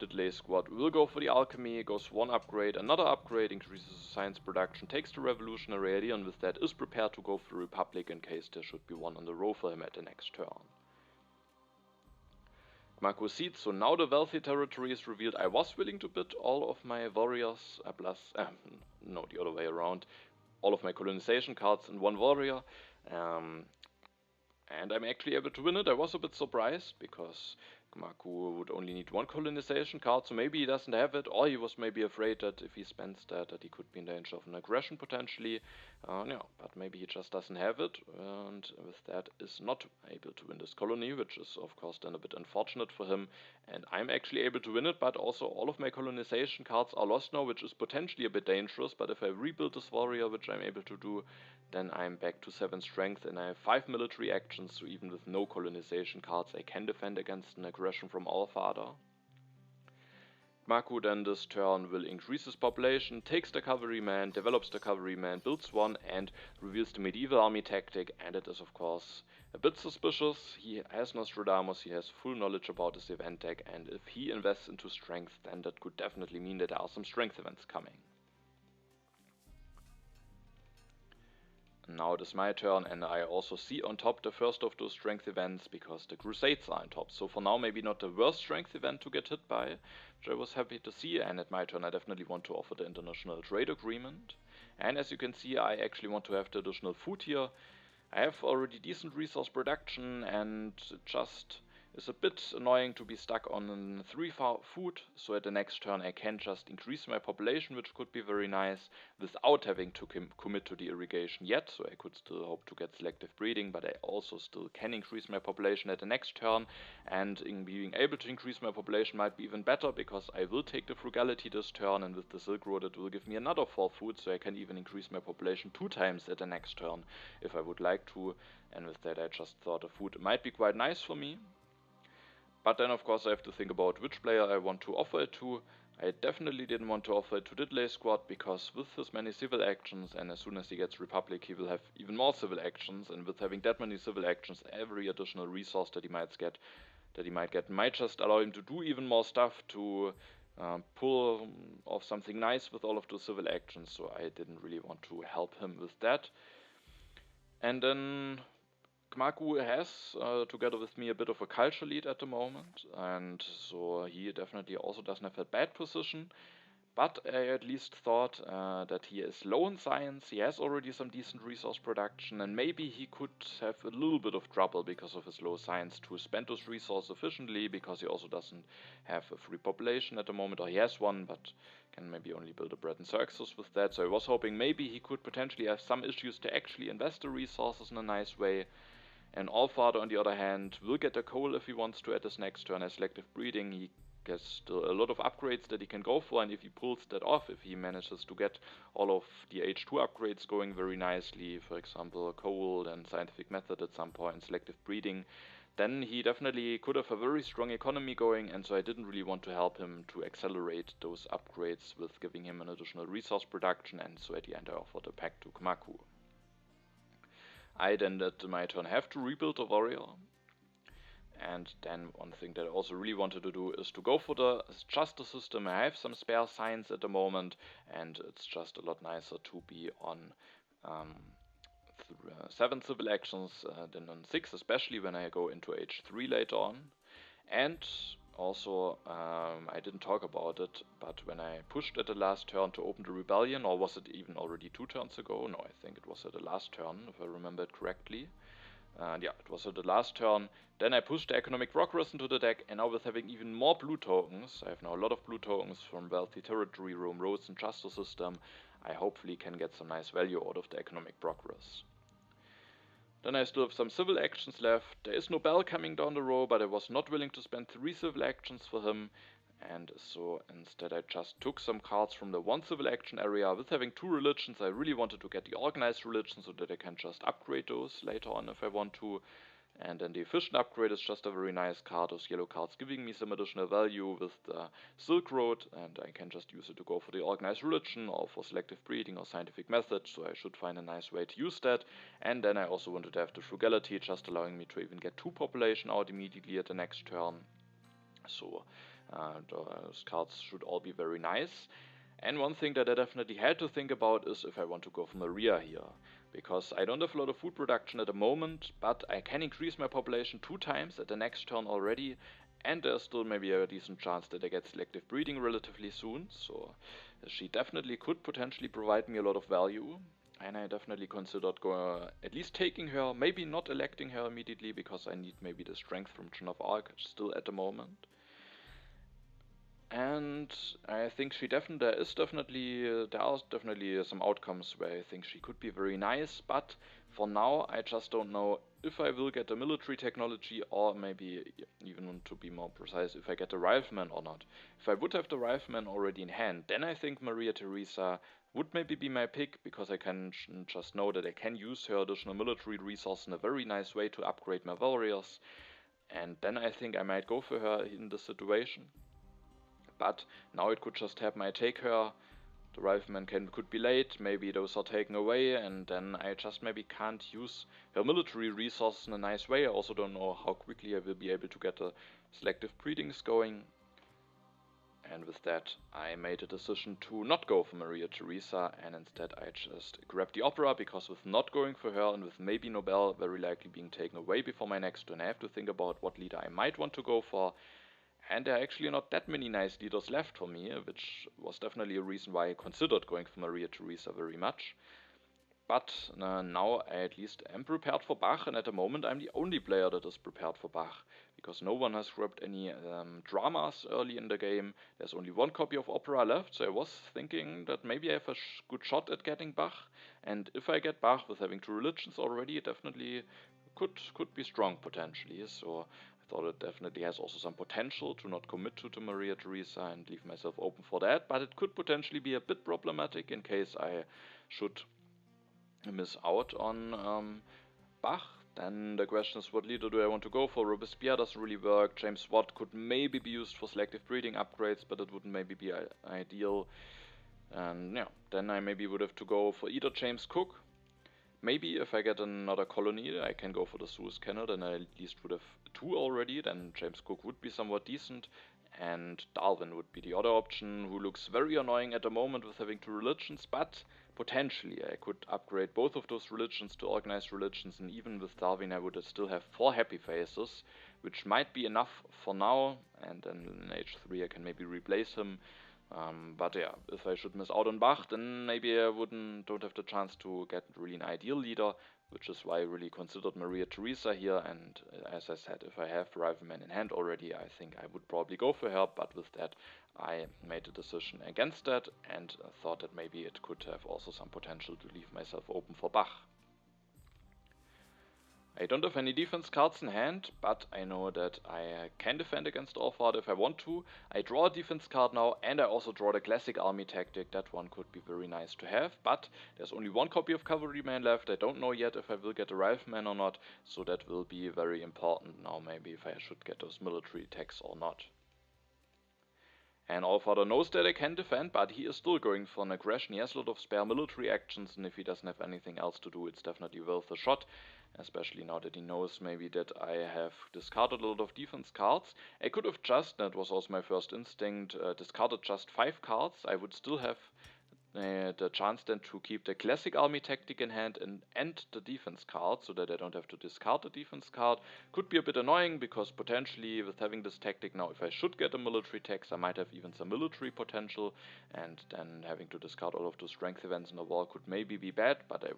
DiddleySquat will go for the alchemy, goes 1 upgrade, another upgrade, increases his science production, takes the revolutionary idea, and with that is prepared to go for the Republic in case there should be 1 on the row for him at the next turn. Cmacu seeds, so now the wealthy territory is revealed. I was willing to bid all of my warriors, no, the other way around, all of my colonization cards in 1 warrior, and I'm actually able to win it. I was a bit surprised, because Cmacu would only need one colonization card, so maybe he doesn't have it, or he was maybe afraid that if he spends that he could be in danger of an aggression potentially. Yeah, but maybe he just doesn't have it, and with that is not able to win this colony, which is of course then a bit unfortunate for him. And I'm actually able to win it, but also all of my colonization cards are lost now, which is potentially a bit dangerous. But if I rebuild this warrior, which I'm able to do, then I'm back to 7 strength, and I have 5 military actions, so even with no colonization cards I can defend against an aggression from Allfather. Cmacu then this turn will increase his population, takes the cavalryman, develops the cavalryman, builds one, and reveals the medieval army tactic, and it is of course a bit suspicious. He has Nostradamus, he has full knowledge about this event deck, and if he invests into strength, then that could definitely mean that there are some strength events coming. Now it is my turn, and I also see on top the first of those strength events because the Crusades are on top. So for now, maybe not the worst strength event to get hit by, which I was happy to see. And at my turn, I definitely want to offer the international trade agreement. And as you can see, I actually want to have the additional food here. I have already decent resource production, and it just is a bit annoying to be stuck on 3 food, so at the next turn I can just increase my population, which could be very nice, without having to commit to the irrigation yet, so I could still hope to get selective breeding, but I also still can increase my population at the next turn, and in being able to increase my population might be even better, because I will take the frugality this turn, and with the Silk Road it will give me another 4 food, so I can even increase my population 2 times at the next turn, if I would like to, and with that I just thought the food might be quite nice for me. But then of course I have to think about which player I want to offer it to. I definitely didn't want to offer it to DiddleySquat, because with his many civil actions, and as soon as he gets Republic he will have even more civil actions, and with having that many civil actions, every additional resource that he might get might just allow him to do even more stuff, to pull off something nice with all of those civil actions, so I didn't really want to help him with that. And then Cmacu has, together with me, a bit of a culture lead at the moment, and so he definitely also doesn't have a bad position, but I at least thought that he is low in science, he has already some decent resource production, and maybe he could have a little bit of trouble because of his low science to spend those resources efficiently, because he also doesn't have a free population at the moment, or he has one, but can maybe only build a bread and circus with that, so I was hoping maybe he could potentially have some issues to actually invest the resources in a nice way. And Allfather, on the other hand, will get a coal if he wants to at his next turn as selective breeding. He gets still a lot of upgrades that he can go for, and if he pulls that off, if he manages to get all of the H2 upgrades going very nicely, for example, coal and scientific method at some point, selective breeding, then he definitely could have a very strong economy going, and so I didn't really want to help him to accelerate those upgrades with giving him an additional resource production, and so at the end I offered a pack to Cmacu. I then at my turn have to rebuild the warrior, and then one thing that I also really wanted to do is to go for the justice system. I have some spare science at the moment, and it's just a lot nicer to be on 7 civil actions than on 6, especially when I go into H3 later on. And also, I didn't talk about it, but when I pushed at the last turn to open the rebellion, or was it even already 2 turns ago? No, I think it was at the last turn, if I remember it correctly. Yeah, it was at the last turn. Then I pushed the economic progress into the deck, and now with having even more blue tokens, I have now a lot of blue tokens from Wealthy Territory, Rome Roads, and Justice System, I hopefully can get some nice value out of the economic progress. Then I still have some civil actions left. There is no Bell coming down the row, but I was not willing to spend 3 civil actions for him, and so instead I just took some cards from the 1 civil action area. With having 2 religions, I really wanted to get the organized religion so that I can just upgrade those later on if I want to. And then the efficient upgrade is just a very nice card, those yellow cards giving me some additional value with the Silk Road, and I can just use it to go for the organized religion or for selective breeding or scientific method, so I should find a nice way to use that. And then I also wanted to have the frugality, just allowing me to even get 2 population out immediately at the next turn. So those cards should all be very nice. And one thing that I definitely had to think about is if I want to go for Maria here, because I don't have a lot of food production at the moment, but I can increase my population 2 times at the next turn already, and there's still maybe a decent chance that I get selective breeding relatively soon, so she definitely could potentially provide me a lot of value. and I definitely considered at least taking her, maybe not electing her immediately because I need maybe the strength from Joan of Arc still at the moment. And I think there are definitely some outcomes where I think she could be very nice, but for now I just don't know if I will get a military technology, or maybe even to be more precise, if I get a rifleman or not. If I would have the rifleman already in hand, then I think Maria Theresa would maybe be my pick, because I can just know that I can use her additional military resource in a very nice way to upgrade my warriors, and then I think I might go for her in this situation. But now it could just happen I take her, the rifleman could be late, maybe those are taken away, and then I just maybe can't use her military resources in a nice way. I also don't know how quickly I will be able to get the selective breedings going. And with that, I made a decision to not go for Maria Theresa, and instead I just grabbed the opera, because with not going for her and with maybe Nobel very likely being taken away before my next turn, I have to think about what leader I might want to go for. And there are actually not that many nice leaders left for me, which was definitely a reason why I considered going for Maria Theresa very much. But now I at least am prepared for Bach, and at the moment I'm the only player that is prepared for Bach, because no one has grabbed any dramas early in the game. There's only one copy of Opera left, so I was thinking that maybe I have a good shot at getting Bach, and if I get Bach with having 2 religions already, it definitely could be strong potentially. So I thought it definitely has also some potential to not commit to Maria Theresa and leave myself open for that, but it could potentially be a bit problematic in case I should miss out on Bach. Then the question is, what leader do I want to go for? Robespierre doesn't really work. James Watt could maybe be used for selective breeding upgrades, but it wouldn't maybe be ideal. And yeah, then I maybe would have to go for either James Cook. Maybe if I get another colony, I can go for the Suez Canal, then I at least would have 2 already, then James Cook would be somewhat decent, and Darwin would be the other option, who looks very annoying at the moment with having 2 religions, but potentially I could upgrade both of those religions to organized religions, and even with Darwin I would still have 4 happy faces, which might be enough for now, and then in age 3 I can maybe replace him. But yeah, if I should miss out on Bach, then maybe I don't have the chance to get really an ideal leader, which is why I really considered Maria Theresa here. And as I said, if I have Rifleman in hand already, I think I would probably go for her. But with that, I made a decision against that, and thought that maybe it could have also some potential to leave myself open for Bach. I don't have any defense cards in hand, but I know that I can defend against Allfather if I want to. I draw a defense card now, and I also draw the classic army tactic. That one could be very nice to have, but there's only 1 copy of Cavalryman left. I don't know yet if I will get a Rifleman or not, so that will be very important now, maybe if I should get those military attacks or not. And Allfather knows that I can defend, but he is still going for an aggression. He has a lot of spare military actions, and if he doesn't have anything else to do, it's definitely worth a shot. Especially now that he knows maybe that I have discarded a lot of defense cards. I could have just, that was also my first instinct, discarded just 5 cards. I would still have the chance then to keep the classic army tactic in hand and the defense card, so that I don't have to discard the defense card. Could be a bit annoying, because potentially with having this tactic now, if I should get a military tax, I might have even some military potential, and then having to discard all of those strength events in the war could maybe be bad, but I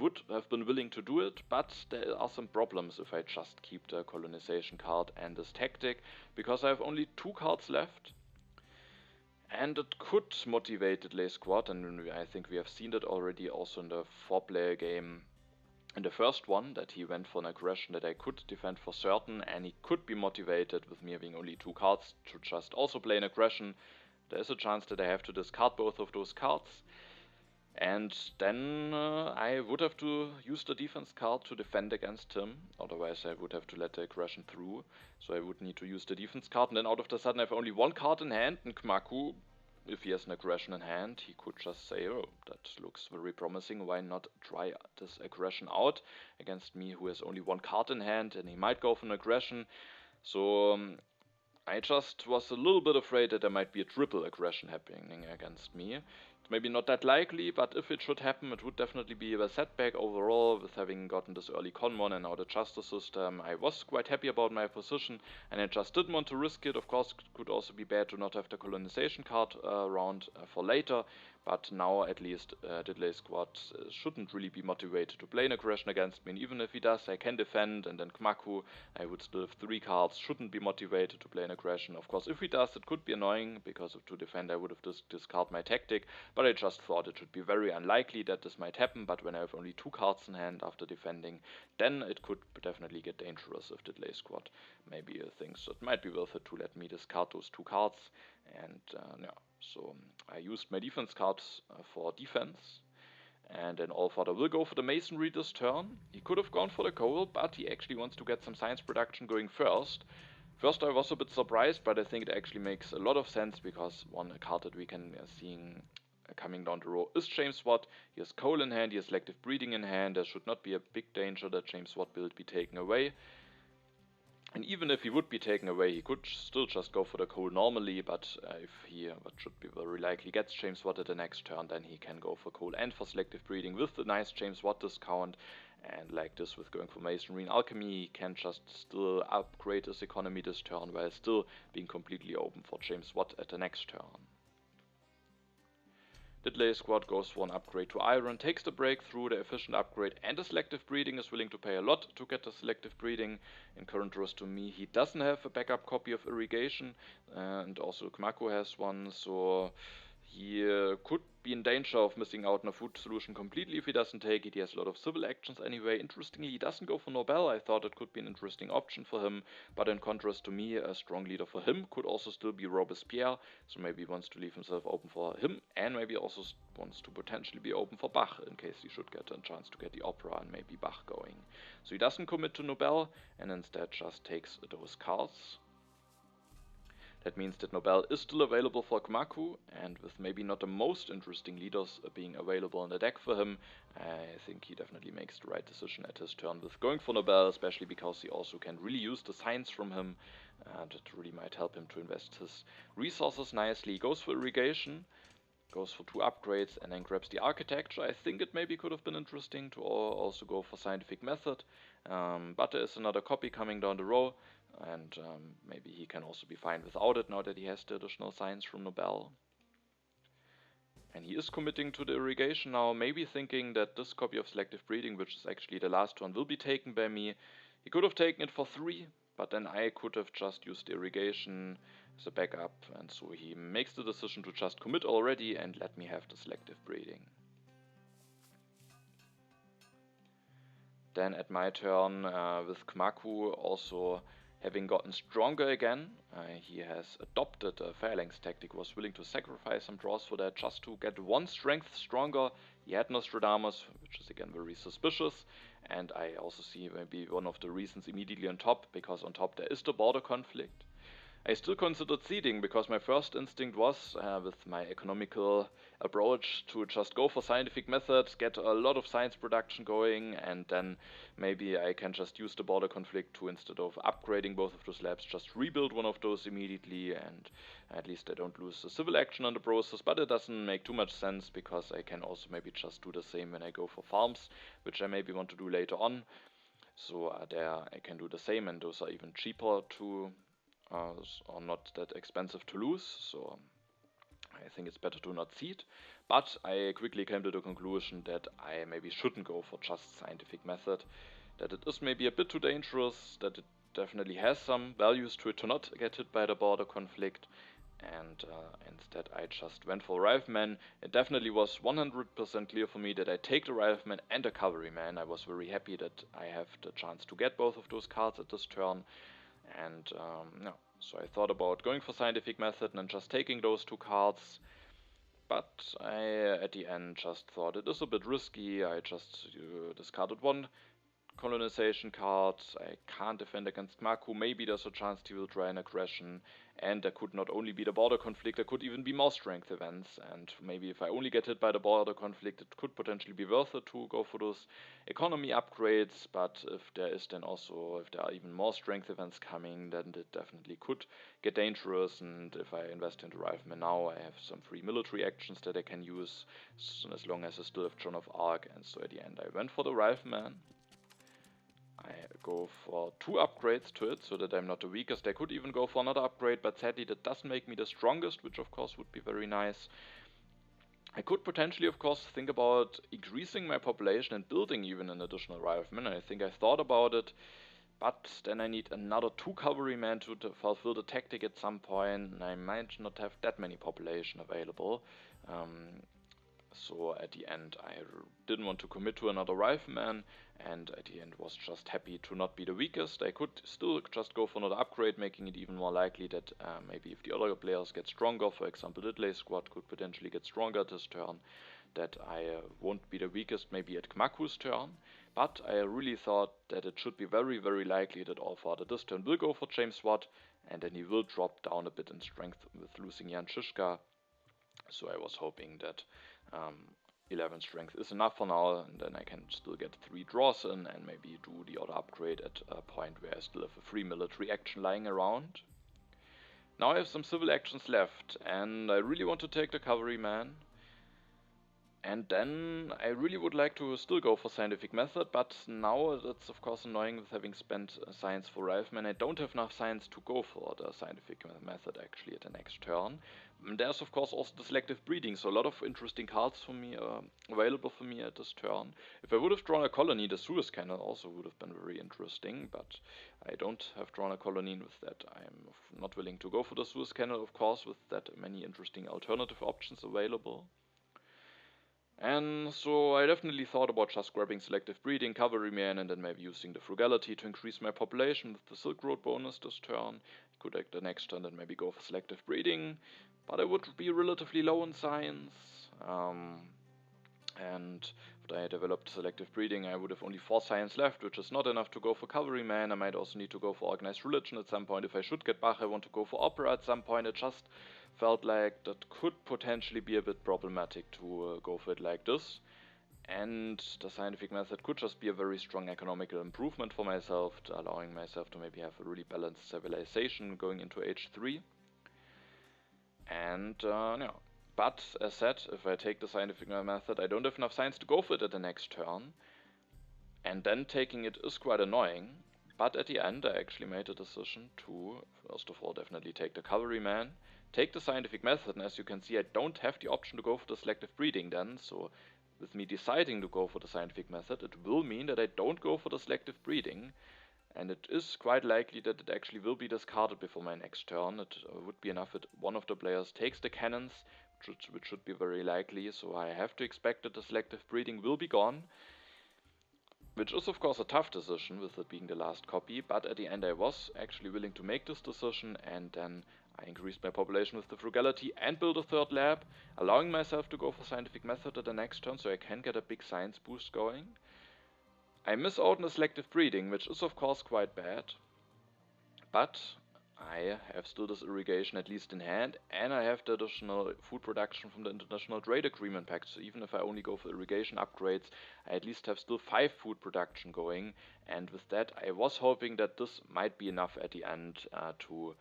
would have been willing to do it. But there are some problems if I just keep the colonization card and this tactic, because I have only 2 cards left. And it could motivate DiddleySquat, and I think we have seen that already also in the 4-player game. In the first one, that he went for an aggression that I could defend for certain, and he could be motivated with me having only 2 cards to just also play an aggression. There is a chance that I have to discard both of those cards. And then I would have to use the defense card to defend against him, otherwise I would have to let the aggression through. So I would need to use the defense card, and then out of the sudden I have only 1 card in hand, and Cmacu, if he has an aggression in hand, he could just say, oh, that looks very promising, why not try this aggression out against me who has only 1 card in hand, and he might go for an aggression. So I just was a little bit afraid that there might be a triple aggression happening against me. It's maybe not that likely, but if it should happen, it would definitely be a setback overall with having gotten this early Conmon and now the justice system. I was quite happy about my position, and I just didn't want to risk it. Of course, it could also be bad to not have the colonization card around for later, but now at least DiddleySquat shouldn't really be motivated to play an aggression against me, and even if he does, I can defend, and then Cmacu, I would still have 3 cards, shouldn't be motivated to play an aggression. Of course, if he does, it could be annoying, because to defend I would have discard my tactic, but I just thought it should be very unlikely that this might happen. But when I have only 2 cards in hand after defending, then it could definitely get dangerous if DiddleySquat maybe thinks it might be worth it to let me discard those 2 cards, and yeah. So I used my defense cards for defense, and then Allfather will go for the masonry this turn. He could have gone for the coal, but he actually wants to get some science production going first. First I was a bit surprised, but I think it actually makes a lot of sense, because one card that we can seeing coming down the row is Cmacu. He has coal in hand, he has selective breeding in hand. There should not be a big danger that Cmacu will be taken away. And even if he would be taken away, he could still just go for the coal normally, but if he, what should be very likely, gets Cmacu at the next turn, then he can go for coal and for selective breeding with the nice Cmacu discount. And like this with going for masonry and alchemy, he can just still upgrade his economy this turn, while still being completely open for Cmacu at the next turn. DiddleySquat goes for an upgrade to iron, takes the breakthrough, the efficient upgrade, and the selective breeding, is willing to pay a lot to get the selective breeding. In current draws to me, he doesn't have a backup copy of irrigation, and also Cmacu has one, so he could be in danger of missing out on a food solution completely if he doesn't take it. He has a lot of civil actions anyway. Interestingly, he doesn't go for Nobel. I thought it could be an interesting option for him, but in contrast to me, a strong leader for him could also still be Robespierre, so maybe he wants to leave himself open for him, and maybe also wants to potentially be open for Bach, in case he should get a chance to get the opera and maybe Bach going. So he doesn't commit to Nobel, and instead just takes those cards. That means that Nobel is still available for Cmacu, and with maybe not the most interesting leaders being available in the deck for him, I think he definitely makes the right decision at his turn with going for Nobel, especially because he also can really use the science from him, and it really might help him to invest his resources nicely. He goes for irrigation, goes for 2 upgrades, and then grabs the architecture. I think it maybe could have been interesting to also go for scientific method, but there is another copy coming down the row, and maybe he can also be fine without it now that he has the additional science from Nobel. And he is committing to the irrigation now, maybe thinking that this copy of selective breeding, which is actually the last one, will be taken by me. He could have taken it for 3, but then I could have just used the irrigation as a backup, and so he makes the decision to just commit already and let me have the selective breeding. Then at my turn, with Cmacu also having gotten stronger again, he has adopted a phalanx tactic, was willing to sacrifice some draws for that just to get 1 strength stronger. He had Nostradamus, which is again very suspicious, and I also see maybe one of the reasons immediately on top, because on top there is the border conflict. I still considered seeding, because my first instinct was, with my economical approach, to just go for scientific methods, get a lot of science production going, and then maybe I can just use the border conflict to, instead of upgrading both of those labs, just rebuild one of those immediately, and at least I don't lose the civil action on the process. But it doesn't make too much sense, because I can also maybe just do the same when I go for farms, which I maybe want to do later on. So there I can do the same, and those are even cheaper to are not that expensive to lose, so I think it's better to not seed. But I quickly came to the conclusion that I maybe shouldn't go for just scientific method, that it is maybe a bit too dangerous, that it definitely has some values to it to not get hit by the border conflict, and instead I just went for Rifleman. It definitely was 100% clear for me that I take the Rifleman and the Cavalryman. I was very happy that I have the chance to get both of those cards at this turn. And no, so I thought about going for scientific method and just taking those 2 cards, but I at the end just thought it is a bit risky. I just discarded 1 colonization card. I can't defend against Cmacu. Maybe there's a chance he will try an aggression, and there could not only be the border conflict, there could even be more strength events, and maybe if I only get hit by the border conflict, it could potentially be worth it to go for those economy upgrades. But if there are even more strength events coming, then it definitely could get dangerous, and if I invest into Rifleman now, I have some free military actions that I can use, as long as I still have Joan of Arc, and so at the end I went for the Rifleman. I go for 2 upgrades to it, so that I'm not the weakest. I could even go for another upgrade, but sadly that doesn't make me the strongest, which of course would be very nice. I could potentially, of course, think about increasing my population and building even an additional rifleman. I think I thought about it, but then I need another 2 cavalrymen to fulfill the tactic at some point, and I might not have that many population available. So at the end I didn't want to commit to another rifleman, and at the end was just happy to not be the weakest. I could still just go for another upgrade, making it even more likely that maybe if the other players get stronger, for example DiddleySquat could potentially get stronger this turn, that I won't be the weakest maybe at Cmacu's turn. But I really thought that it should be very, very likely that Allfather this turn will go for James Watt, and then he will drop down a bit in strength with losing Jan Žižka. So I was hoping that 11 strength is enough for now, and then I can still get 3 draws in and maybe do the other upgrade at a point where I still have a free military action lying around. Now I have some civil actions left, and I really want to take the cavalryman. And then I really would like to still go for scientific method, but now that's of course annoying with having spent science for rifleman. I don't have enough science to go for the scientific method actually at the next turn. There's of course also the selective breeding, so a lot of interesting cards for me available for me at this turn. If I would have drawn a colony, the Suez Canal also would have been very interesting, but I don't have drawn a colony with that. I'm not willing to go for the Suez Canal, of course, with that many interesting alternative options available. And so I definitely thought about just grabbing selective breeding, cavalryman, and then maybe using the frugality to increase my population with the Silk Road bonus this turn. I could act the next turn and maybe go for selective breeding, but I would be relatively low in science. And if I developed selective breeding, I would have only 4 science left, which is not enough to go for cavalryman. I might also need to go for organized religion at some point. If I should get Bach, I want to go for opera at some point. It just felt like that could potentially be a bit problematic to go for it like this. And the scientific method could just be a very strong economical improvement for myself, allowing myself to maybe have a really balanced civilization going into H3. And yeah. But as said, if I take the scientific method, I don't have enough science to go for it at the next turn. And then taking it is quite annoying. But at the end, I actually made a decision to, first of all, definitely take the cavalryman, take the scientific method, and as you can see, I don't have the option to go for the selective breeding then, so with me deciding to go for the scientific method, it will mean that I don't go for the selective breeding, and it is quite likely that it actually will be discarded before my next turn. It would be enough if one of the players takes the cannons, which should be very likely, so I have to expect that the selective breeding will be gone. Which is of course a tough decision with it being the last copy, but at the end I was actually willing to make this decision, and then I increased my population with the frugality and built a 3rd lab, allowing myself to go for scientific method at the next turn so I can get a big science boost going. I miss out on the selective breeding, which is of course quite bad, but I have still this irrigation at least in hand, and I have the additional food production from the International Trade Agreement Pact, so even if I only go for irrigation upgrades, I at least have still 5 food production going, and with that I was hoping that this might be enough at the end to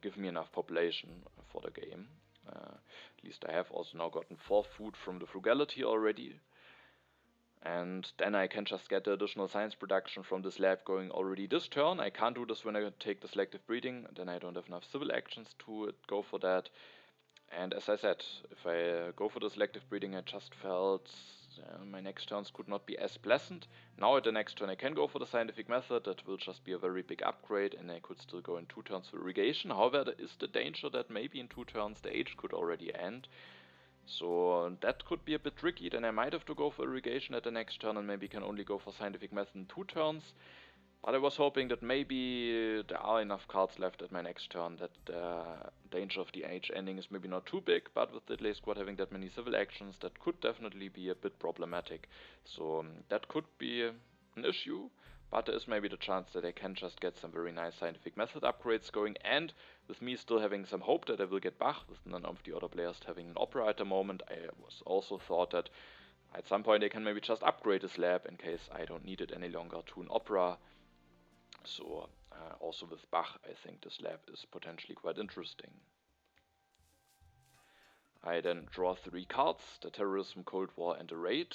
give me enough population for the game. At least I have also now gotten 4 food from the frugality already. And then I can just get the additional science production from this lab going already this turn. I can't do this when I take the selective breeding, then I don't have enough civil actions to go for that. And as I said, if I go for the selective breeding, I just felt my next turns could not be as pleasant. Now at the next turn I can go for the scientific method, that will just be a very big upgrade, and I could still go in 2 turns for irrigation. However, there is the danger that maybe in 2 turns the age could already end. So that could be a bit tricky, then I might have to go for irrigation at the next turn and maybe can only go for scientific method in 2 turns. But I was hoping that maybe there are enough cards left at my next turn that the danger of the age ending is maybe not too big, but with DiddleySquat having that many civil actions, that could definitely be a bit problematic. So that could be an issue, but there is maybe the chance that I can just get some very nice scientific method upgrades going, and with me still having some hope that I will get Bach, with none of the other players having an opera at the moment, I was also thought that at some point I can maybe just upgrade this lab in case I don't need it any longer to an opera. So also with Bach, I think this lab is potentially quite interesting. I then draw 3 cards, the Terrorism, Cold War and the Raid.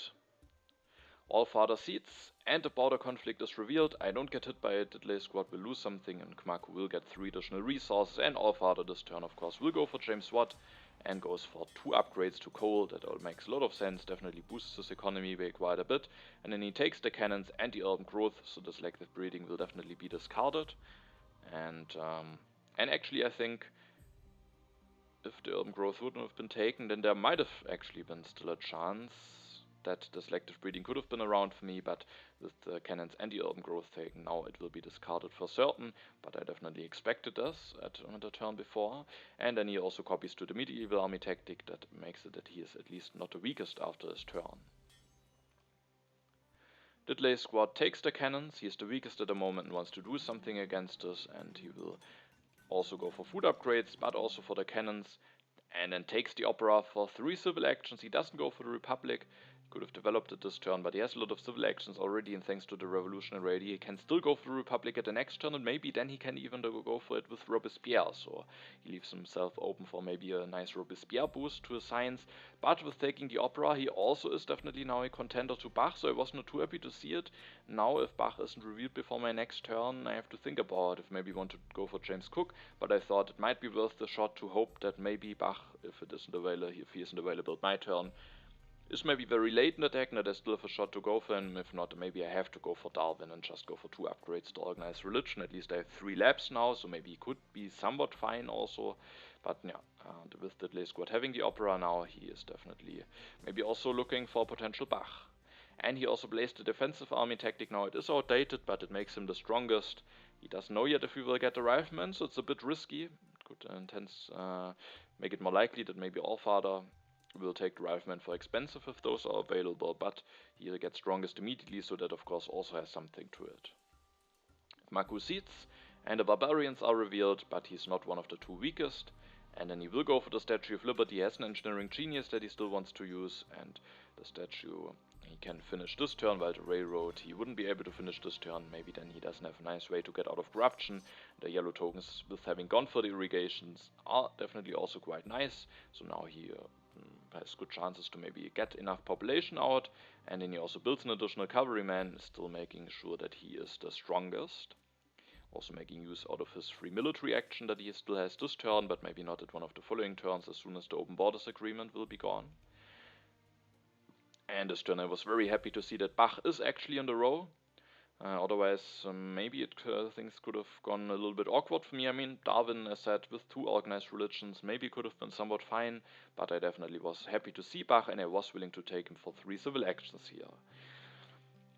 Allfather seeds, and the border conflict is revealed. I don't get hit by it, DiddleySquat will lose something, and Cmacu will get 3 additional resources, and Allfather this turn of course will go for James Watt, and goes for 2 upgrades to coal. That all makes a lot of sense, definitely boosts his economy by quite a bit. And then he takes the cannons and the urban growth, so the selective breeding will definitely be discarded. And actually I think if the urban growth wouldn't have been taken, then there might have actually been still a chance that the selective breeding could have been around for me, but with the cannons and the urban growth taken, now it will be discarded for certain, but I definitely expected this at the turn before. And then he also copies to the medieval army tactic, that makes it that he is at least not the weakest after his turn. DiddleySquat takes the cannons, he is the weakest at the moment and wants to do something against us, and he will also go for food upgrades, but also for the cannons, and then takes the opera for 3 civil actions. He doesn't go for the Republic, could have developed it this turn, but he has a lot of civil actions already, and thanks to the revolutionary raid he can still go for the Republic at the next turn, and maybe then he can even go for it with Robespierre, so he leaves himself open for maybe a nice Robespierre boost to his science. But with taking the opera, he also is definitely now a contender to Bach, so I was not too happy to see it. Now if Bach isn't revealed before my next turn, I have to think about if maybe want to go for James Cook, but I thought it might be worth the shot to hope that maybe Bach, if he isn't available at my turn, is maybe very late in the deck, and that I still have a shot to go for him. If not, maybe I have to go for Darwin and just go for 2 upgrades to Organized Religion. At least I have 3 labs now, so maybe he could be somewhat fine also. But yeah, with DiddleySquat having the opera now, he is definitely maybe also looking for potential Bach. And he also plays the defensive army tactic now. It is outdated, but it makes him the strongest. He doesn't know yet if we will get the riflemen, so it's a bit risky. It could make it more likely that maybe Allfather will take the riflemen for expensive if those are available, but he gets strongest immediately, so that of course also has something to it. Cmacu seeds and the barbarians are revealed, but he's not one of the 2 weakest. And then he will go for the Statue of Liberty. He has an engineering genius that he still wants to use, and the statue he can finish this turn, while the railroad he wouldn't be able to finish this turn. Maybe then he doesn't have a nice way to get out of corruption. The yellow tokens, with having gone for the irrigations, are definitely also quite nice, so now he has good chances to maybe get enough population out, and then he also builds an additional cavalryman, still making sure that he is the strongest. Also making use out of his free military action that he still has this turn, but maybe not at one of the following turns as soon as the open borders agreement will be gone. And this turn I was very happy to see that Bach is actually in the row. Otherwise, maybe things could have gone a little bit awkward for me. I mean, Darwin, as said, with 2 organized religions, maybe could have been somewhat fine, but I definitely was happy to see Bach, and I was willing to take him for 3 civil actions here.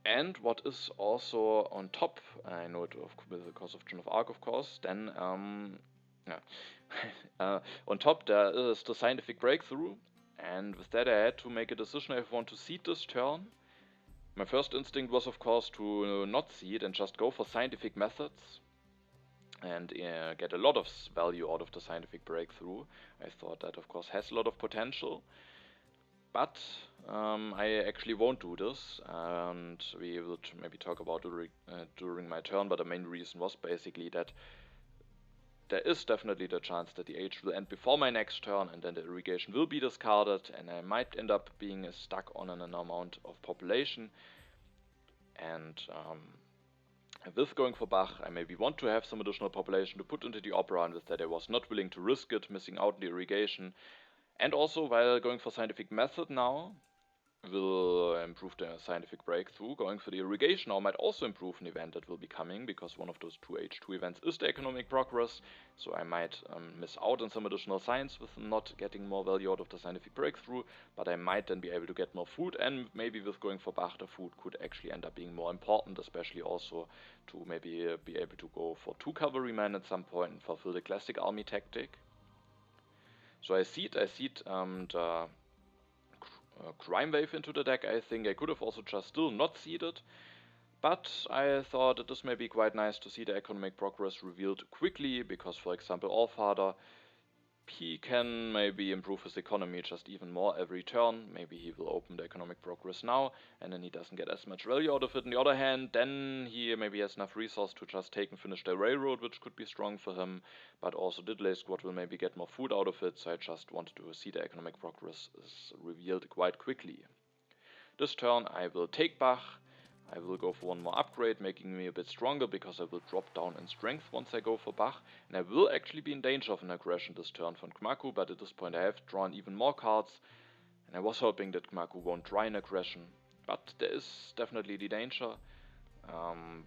And what is also on top, I know it because of Joan of Arc, of course, then, on top there is the scientific breakthrough, and with that I had to make a decision if I want to seed this turn. My first instinct was, of course, to not seed and just go for scientific methods and get a lot of value out of the scientific breakthrough. I thought that, of course, has a lot of potential. But I actually won't do this, and we will maybe talk about during my turn, but the main reason was basically that there is definitely the chance that the age will end before my next turn, and then the irrigation will be discarded, and I might end up being stuck on an amount of population. And with going for Bach, I maybe want to have some additional population to put into the opera, and with that I was not willing to risk it, missing out on the irrigation. And also, while going for scientific method now will improve the scientific breakthrough, going for the irrigation now might also improve an event that will be coming, because one of those 2 H2 events is the economic progress, so I might miss out on some additional science with not getting more value out of the scientific breakthrough, but I might then be able to get more food, and maybe with going for Bach the food could actually end up being more important, especially also to maybe be able to go for 2 cavalrymen at some point and fulfill the classic army tactic. So I seed the crime wave into the deck. I think I could have also just still not seeded, but I thought it is maybe quite nice to see the economic progress revealed quickly, because for example Allfather, he can maybe improve his economy just even more every turn. Maybe he will open the economic progress now, and then he doesn't get as much value out of it. On the other hand, then he maybe has enough resource to just take and finish the railroad, which could be strong for him, but also DiddleySquat will maybe get more food out of it, so I just wanted to see the economic progress is revealed quite quickly. This turn I will take Bach, I will go for one more upgrade, making me a bit stronger, because I will drop down in strength once I go for Bach. And I will actually be in danger of an aggression this turn from Cmacu, but at this point I have drawn even more cards. And I was hoping that Cmacu won't try an aggression. But there is definitely the danger.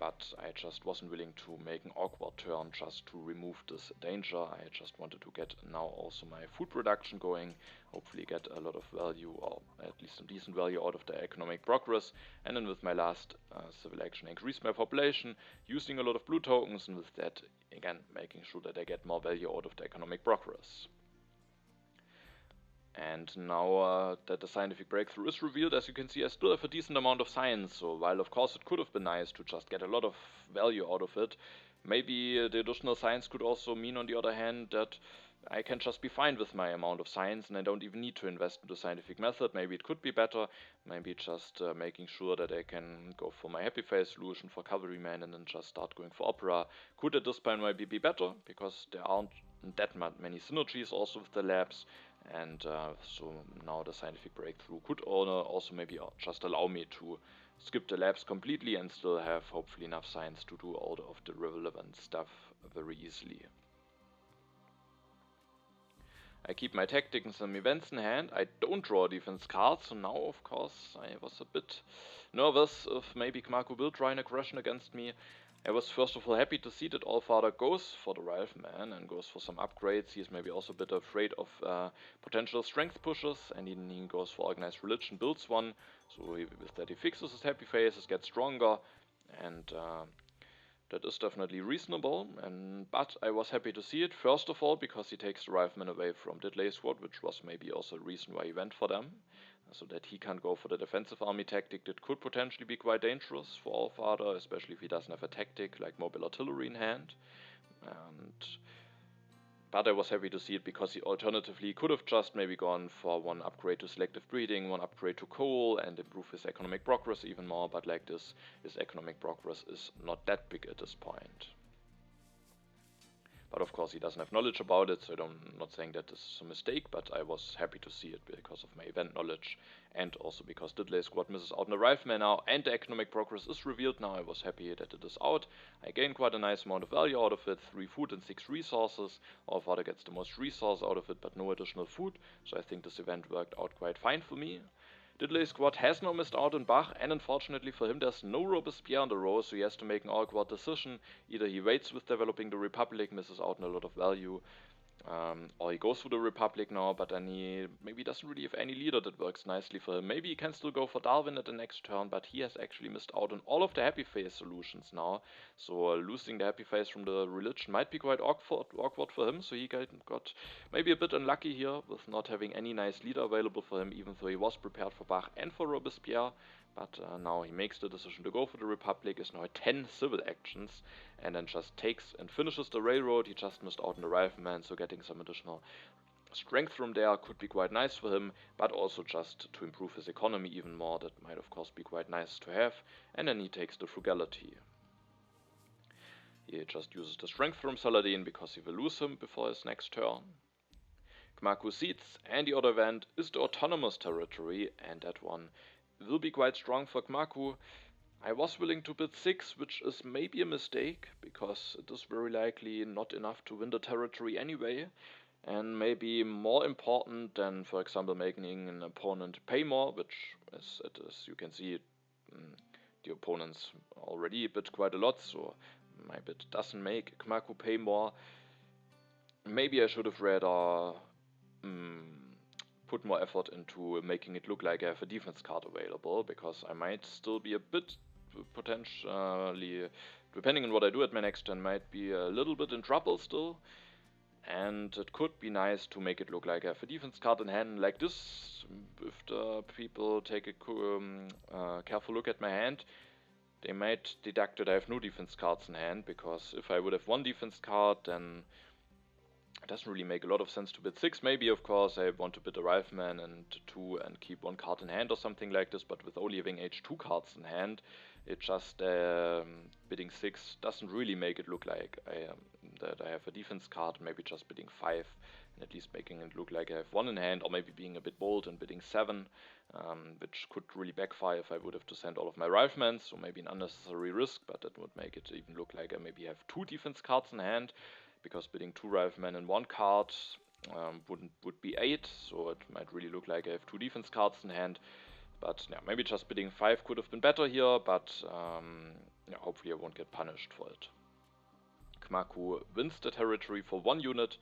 But I just wasn't willing to make an awkward turn just to remove this danger. I just wanted to get now also my food production going, hopefully get a lot of value, or at least a decent value out of the economic progress, and then with my last civil action increase my population, using a lot of blue tokens, and with that again making sure that I get more value out of the economic progress. And now that the scientific breakthrough is revealed, as you can see, I still have a decent amount of science. So while of course it could have been nice to just get a lot of value out of it, maybe the additional science could also mean, on the other hand, that I can just be fine with my amount of science and I don't even need to invest in the scientific method. Maybe it could be better, maybe just making sure that I can go for my happy face solution for cavalryman and then just start going for opera. Could at this point maybe be better, because there aren't that many synergies also with the labs. And so now the scientific breakthrough could also maybe just allow me to skip the labs completely and still have hopefully enough science to do all of the relevant stuff very easily. I keep my tactics and some events in hand. I don't draw a defense card, so now of course I was a bit nervous if maybe Cmacu will try an aggression against me. I was first of all happy to see that Allfather goes for the Rifleman and goes for some upgrades. He is maybe also a bit afraid of potential strength pushes, and he goes for Organized Religion, builds one. So with that he fixes his happy faces, gets stronger, and that is definitely reasonable. But I was happy to see it, first of all because he takes the Rifleman away from DiddleySquat, which was maybe also a reason why he went for them, so that he can't go for the defensive army tactic that could potentially be quite dangerous for Allfather, especially if he doesn't have a tactic like mobile artillery in hand. But I was happy to see it because he alternatively could have just maybe gone for one upgrade to selective breeding, one upgrade to coal, and improve his economic progress even more, but like this, his economic progress is not that big at this point. But of course he doesn't have knowledge about it, so I'm not saying that this is a mistake, but I was happy to see it because of my event knowledge, and also because DiddleySquat misses out on the Rifleman now, and the economic progress is revealed now. I was happy that it is out. I gained quite a nice amount of value out of it, 3 food and 6 resources. Allfather gets the most resource out of it, but no additional food, so I think this event worked out quite fine for me. DiddleySquat has now missed out on Bach, and unfortunately for him there's no Robespierre on the row, so he has to make an awkward decision. Either he waits with developing the Republic, misses out on a lot of value, or he goes for the Republic now, but then he maybe doesn't really have any leader that works nicely for him. Maybe he can still go for Darwin at the next turn, but he has actually missed out on all of the happy face solutions now, so losing the happy face from the religion might be quite awkward for him, so he got maybe a bit unlucky here with not having any nice leader available for him, even though he was prepared for Bach and for Robespierre. But now he makes the decision to go for the Republic, is now at 10 civil actions, and then just takes and finishes the railroad. He just missed out on the Rifleman, so getting some additional strength from there could be quite nice for him, but also just to improve his economy even more. That might of course be quite nice to have. And then he takes the frugality. He just uses the strength from Saladin because he will lose him before his next turn. Cmacu cedes, and the other event is the autonomous territory, and that one will be quite strong for Cmacu. I was willing to bid 6, which is maybe a mistake, because it is very likely not enough to win the territory anyway, and maybe more important than, for example, making an opponent pay more, which, as you can see, the opponents already bid quite a lot, so my bid doesn't make Cmacu pay more. Maybe I should have rather put more effort into making it look like I have a defense card available, because I might still be a bit potentially, depending on what I do at my next turn, might be a little bit in trouble still, and it could be nice to make it look like I have a defense card in hand like this. If the people take a careful look at my hand, they might deduct that I have no defense cards in hand, because if I would have one defense card, then it doesn't really make a lot of sense to bid 6. Maybe, of course, I want to bid a Rifleman and 2 and keep 1 card in hand or something like this, but with only having H2 cards in hand, it just bidding 6 doesn't really make it look like I that I have a defense card, maybe just bidding 5 and at least making it look like I have 1 in hand, or maybe being a bit bold and bidding 7, which could really backfire if I would have to send all of my riflemen, so maybe an unnecessary risk, but that would make it even look like I maybe have 2 defense cards in hand, because bidding 2 riflemen and 1 card would be 8, so it might really look like I have 2 defense cards in hand. But yeah, maybe just bidding 5 could have been better here, but yeah, hopefully I won't get punished for it. Cmacu wins the territory for 1 unit,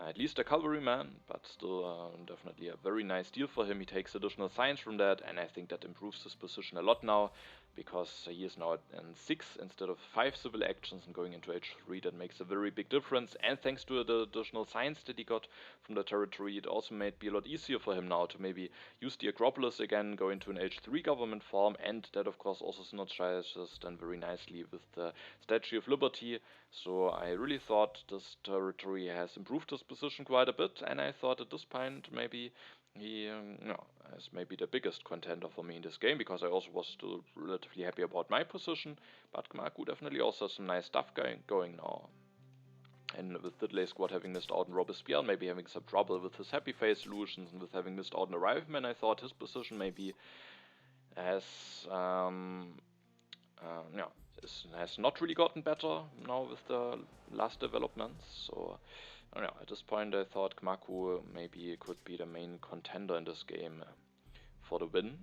at least a cavalryman, but still definitely a very nice deal for him. He takes additional science from that, and I think that improves his position a lot now, because he is now in 6 instead of 5 civil actions and going into H3. That makes a very big difference, and thanks to the additional science that he got from the territory, it also made be a lot easier for him now to maybe use the Acropolis again, go into an H3 government form, and that of course also synergizes then very nicely with the Statue of Liberty. So I really thought this territory has improved his position quite a bit, and I thought at this point maybe he is maybe the biggest contender for me in this game, because I also was still relatively happy about my position, but Cmacu definitely also has some nice stuff going now. And with DiddleySquat having missed out on Robespierre, maybe having some trouble with his happy face solutions, and with having missed out on the Rifleman, I thought his position maybe has not really gotten better now with the last developments. So at this point I thought Cmacu maybe could be the main contender in this game for the win.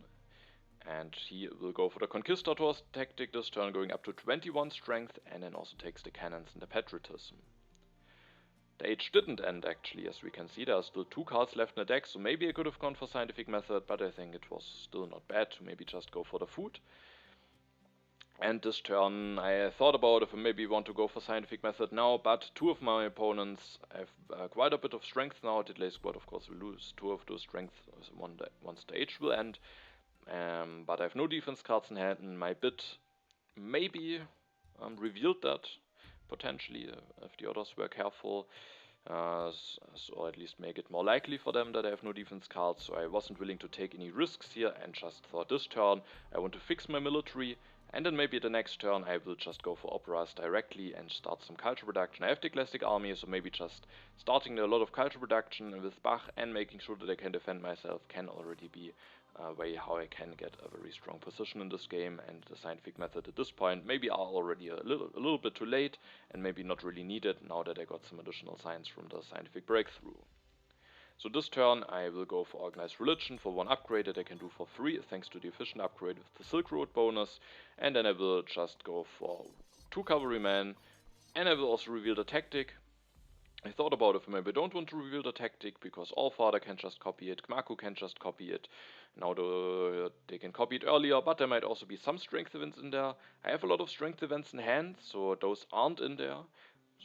And he will go for the Conquistadors tactic this turn, going up to 21 strength, and then also takes the cannons and the patriotism. The age didn't end actually, as we can see. There are still 2 cards left in the deck, so maybe I could have gone for scientific method, but I think it was still not bad to maybe just go for the food. And this turn I thought about if I maybe want to go for scientific method now, but 2 of my opponents have quite a bit of strength now. DiddleySquat of course will lose 2 of those strength once the age will end. But I have no defense cards in hand, and my bid maybe revealed that potentially if the others were careful, so at least make it more likely for them that I have no defense cards. So I wasn't willing to take any risks here, and just thought this turn I want to fix my military, and then maybe the next turn I will just go for operas directly and start some culture production. I have the classic army, so maybe just starting a lot of culture production with Bach and making sure that I can defend myself can already be a way how I can get a very strong position in this game. And the scientific method at this point maybe are already a little bit too late, and maybe not really needed now that I got some additional science from the scientific breakthrough. So this turn I will go for Organized Religion for 1 upgrade that I can do for free thanks to the efficient upgrade with the Silk Road bonus, and then I will just go for 2 cavalrymen, and I will also reveal the tactic. I thought about if I maybe don't want to reveal the tactic, because Allfather can just copy it, Cmacu can just copy it. Now they can copy it earlier, but there might also be some strength events in there. I have a lot of strength events in hand, so those aren't in there.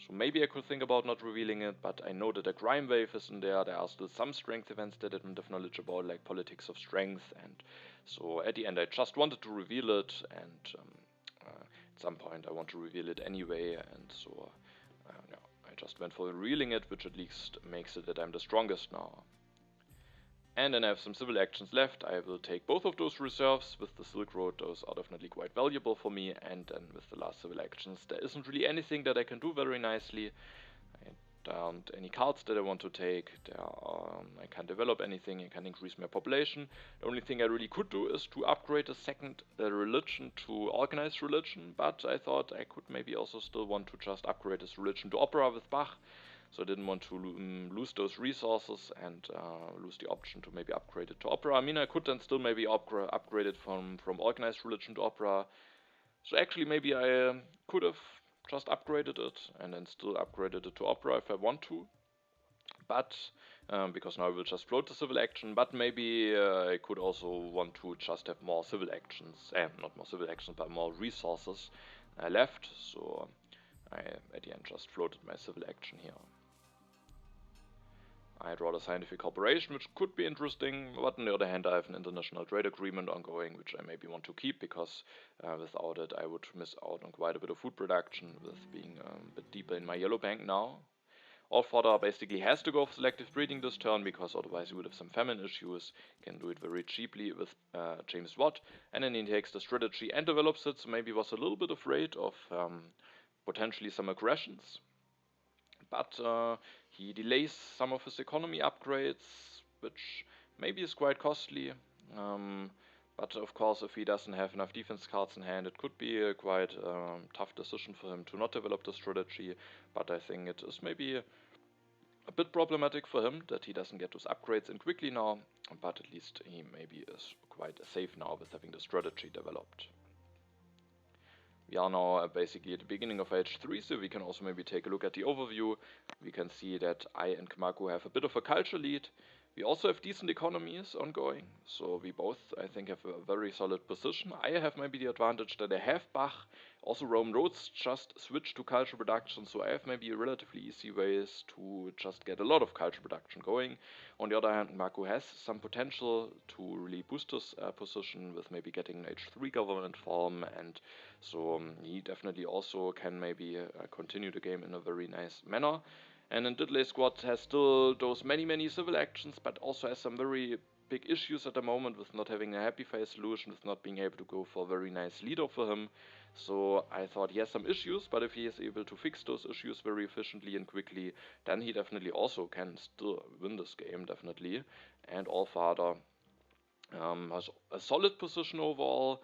So maybe I could think about not revealing it, but I know that a crime wave is in there. There are still some strength events that I don't have knowledge about, like Politics of Strength, and so at the end I just wanted to reveal it, and at some point I want to reveal it anyway, and so I just went for revealing it, which at least makes it that I'm the strongest now. And then I have some civil actions left. I will take both of those reserves with the Silk Road. Those are definitely quite valuable for me. And then with the last civil actions, there isn't really anything that I can do very nicely. There aren't any cards that I want to take. I can't develop anything. I can't increase my population. The only thing I really could do is to upgrade a second religion to Organized Religion. But I thought I could maybe also still want to just upgrade this religion to Opera with Bach. So I didn't want to lose those resources and lose the option to maybe upgrade it to Opera. I mean, I could then still maybe upgrade it from Organized Religion to Opera. So actually maybe I could have just upgraded it and then still upgraded it to Opera if I want to. But because now I will just float the civil action, but maybe I could also want to just have more civil actions, not more civil actions, but more resources left. So I at the end just floated my civil action here. I draw the scientific cooperation, which could be interesting, but on the other hand I have an international trade agreement ongoing, which I maybe want to keep, because without it I would miss out on quite a bit of food production with being a bit deeper in my yellow bank now. Allfather basically has to go for selective breeding this turn, because otherwise he would have some famine issues. Can do it very cheaply with James Watt, and then he takes the strategy and develops it, so maybe was a little bit afraid of potentially some aggressions. but he delays some of his economy upgrades, which maybe is quite costly. But of course, if he doesn't have enough defense cards in hand, it could be a quite tough decision for him to not develop the strategy. But I think it is maybe a bit problematic for him that he doesn't get those upgrades in quickly now, but at least he maybe is quite safe now with having the strategy developed. We are now basically at the beginning of age 3, so we can also maybe take a look at the overview. We can see that I and Cmacu have a bit of a culture lead. We also have decent economies ongoing, so we both, I think, have a very solid position. I have maybe the advantage that I have Bach, also Rome Roads just switched to culture production, so I have maybe relatively easy ways to just get a lot of culture production going. On the other hand, Cmacu has some potential to really boost his position with maybe getting an H3 government farm, and so he definitely also can maybe continue the game in a very nice manner. And then DiddleySquat has still those many civil actions, but also has some very big issues at the moment with not having a happy face solution, with not being able to go for a very nice leader for him. So I thought he has some issues, but if he is able to fix those issues very efficiently and quickly, then he definitely also can still win this game, definitely. And Allfather has a solid position overall,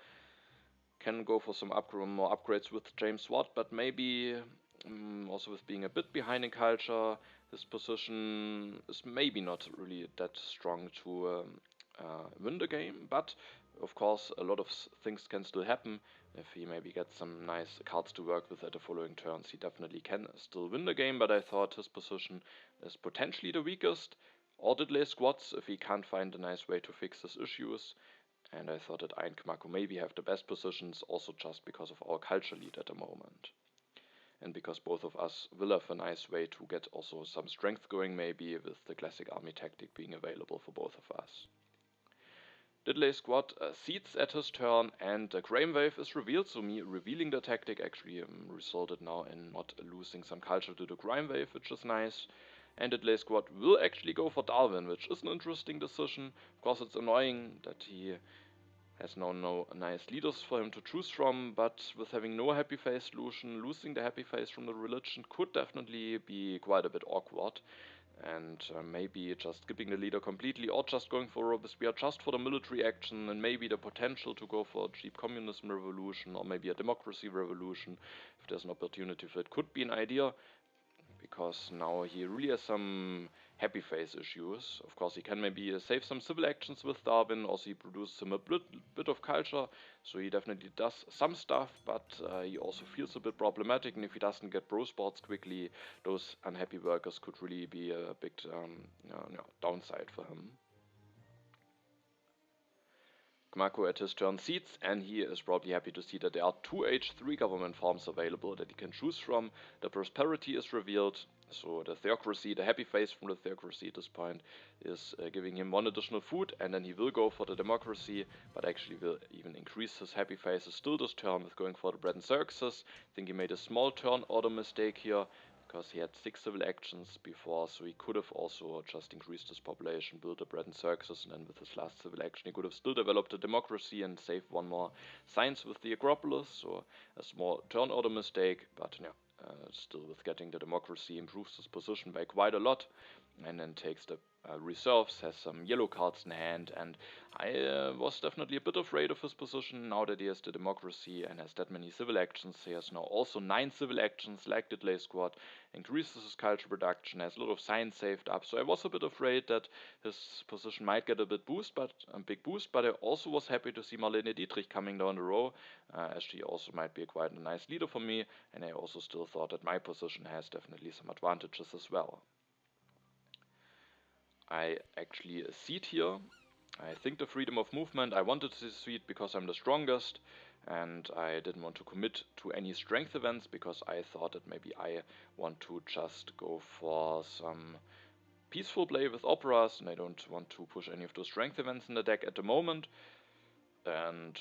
can go for some more upgrades with James Watt, but maybe also with being a bit behind in culture, his position is maybe not really that strong to win the game, but of course a lot of things can still happen. If he maybe gets some nice cards to work with at the following turns, he definitely can still win the game, but I thought his position is potentially the weakest, or DiddleySquats if he can't find a nice way to fix his issues. And I thought that I and Cmacu maybe have the best positions, also just because of our culture lead at the moment. And because both of us will have a nice way to get also some strength going, maybe with the classic army tactic being available for both of us. DiddleySquat seeds at his turn, and the Graham Wave is revealed, so me revealing the tactic actually resulted now in not losing some culture to the Graham Wave, which is nice. And DiddleySquat will actually go for Darwin, which is an interesting decision. Of course, it's annoying that he has now no nice leaders for him to choose from, but with having no happy face solution, losing the happy face from the religion could definitely be quite a bit awkward. And maybe just skipping the leader completely, or just going for Robespierre just for the military action, and maybe the potential to go for a cheap communism revolution, or maybe a democracy revolution, if there's an opportunity for it, could be an idea. Because now he really has some happy face issues. Of course, he can maybe save some civil actions with Darwin, also he produces him a bit of culture, so he definitely does some stuff, but he also feels a bit problematic, and if he doesn't get pro sports quickly, those unhappy workers could really be a big downside for him. Cmacu at his turn seeds, and he is probably happy to see that there are 2 H3 government farms available that he can choose from. The prosperity is revealed, so the theocracy, the happy face from the theocracy at this point, is giving him 1 additional food, and then he will go for the democracy, but actually will even increase his happy faces still this turn with going for the bread and circuses. I think he made a small turn order mistake here, because he had 6 civil actions before, so he could have also just increased his population, built the bread and circuses, and then with his last civil action he could have still developed a democracy and saved 1 more science with the Acropolis, so a small turn order mistake, but yeah, still with getting the democracy improves his position by quite a lot, and then takes the reserves, has some yellow cards in hand, and I was definitely a bit afraid of his position now that he has the democracy and has that many civil actions. He has now also 9 civil actions like the DiddleySquat, increases his culture production, has a lot of science saved up, so I was a bit afraid that his position might get a big boost, but I also was happy to see Marlene Dietrich coming down the row, as she also might be quite a nice leader for me, and I also still thought that my position has definitely some advantages as well. I actually seed here. I think the freedom of movement, I wanted to seed because I'm the strongest, and I didn't want to commit to any strength events because I thought that maybe I want to just go for some peaceful play with operas, and I don't want to push any of those strength events in the deck at the moment. And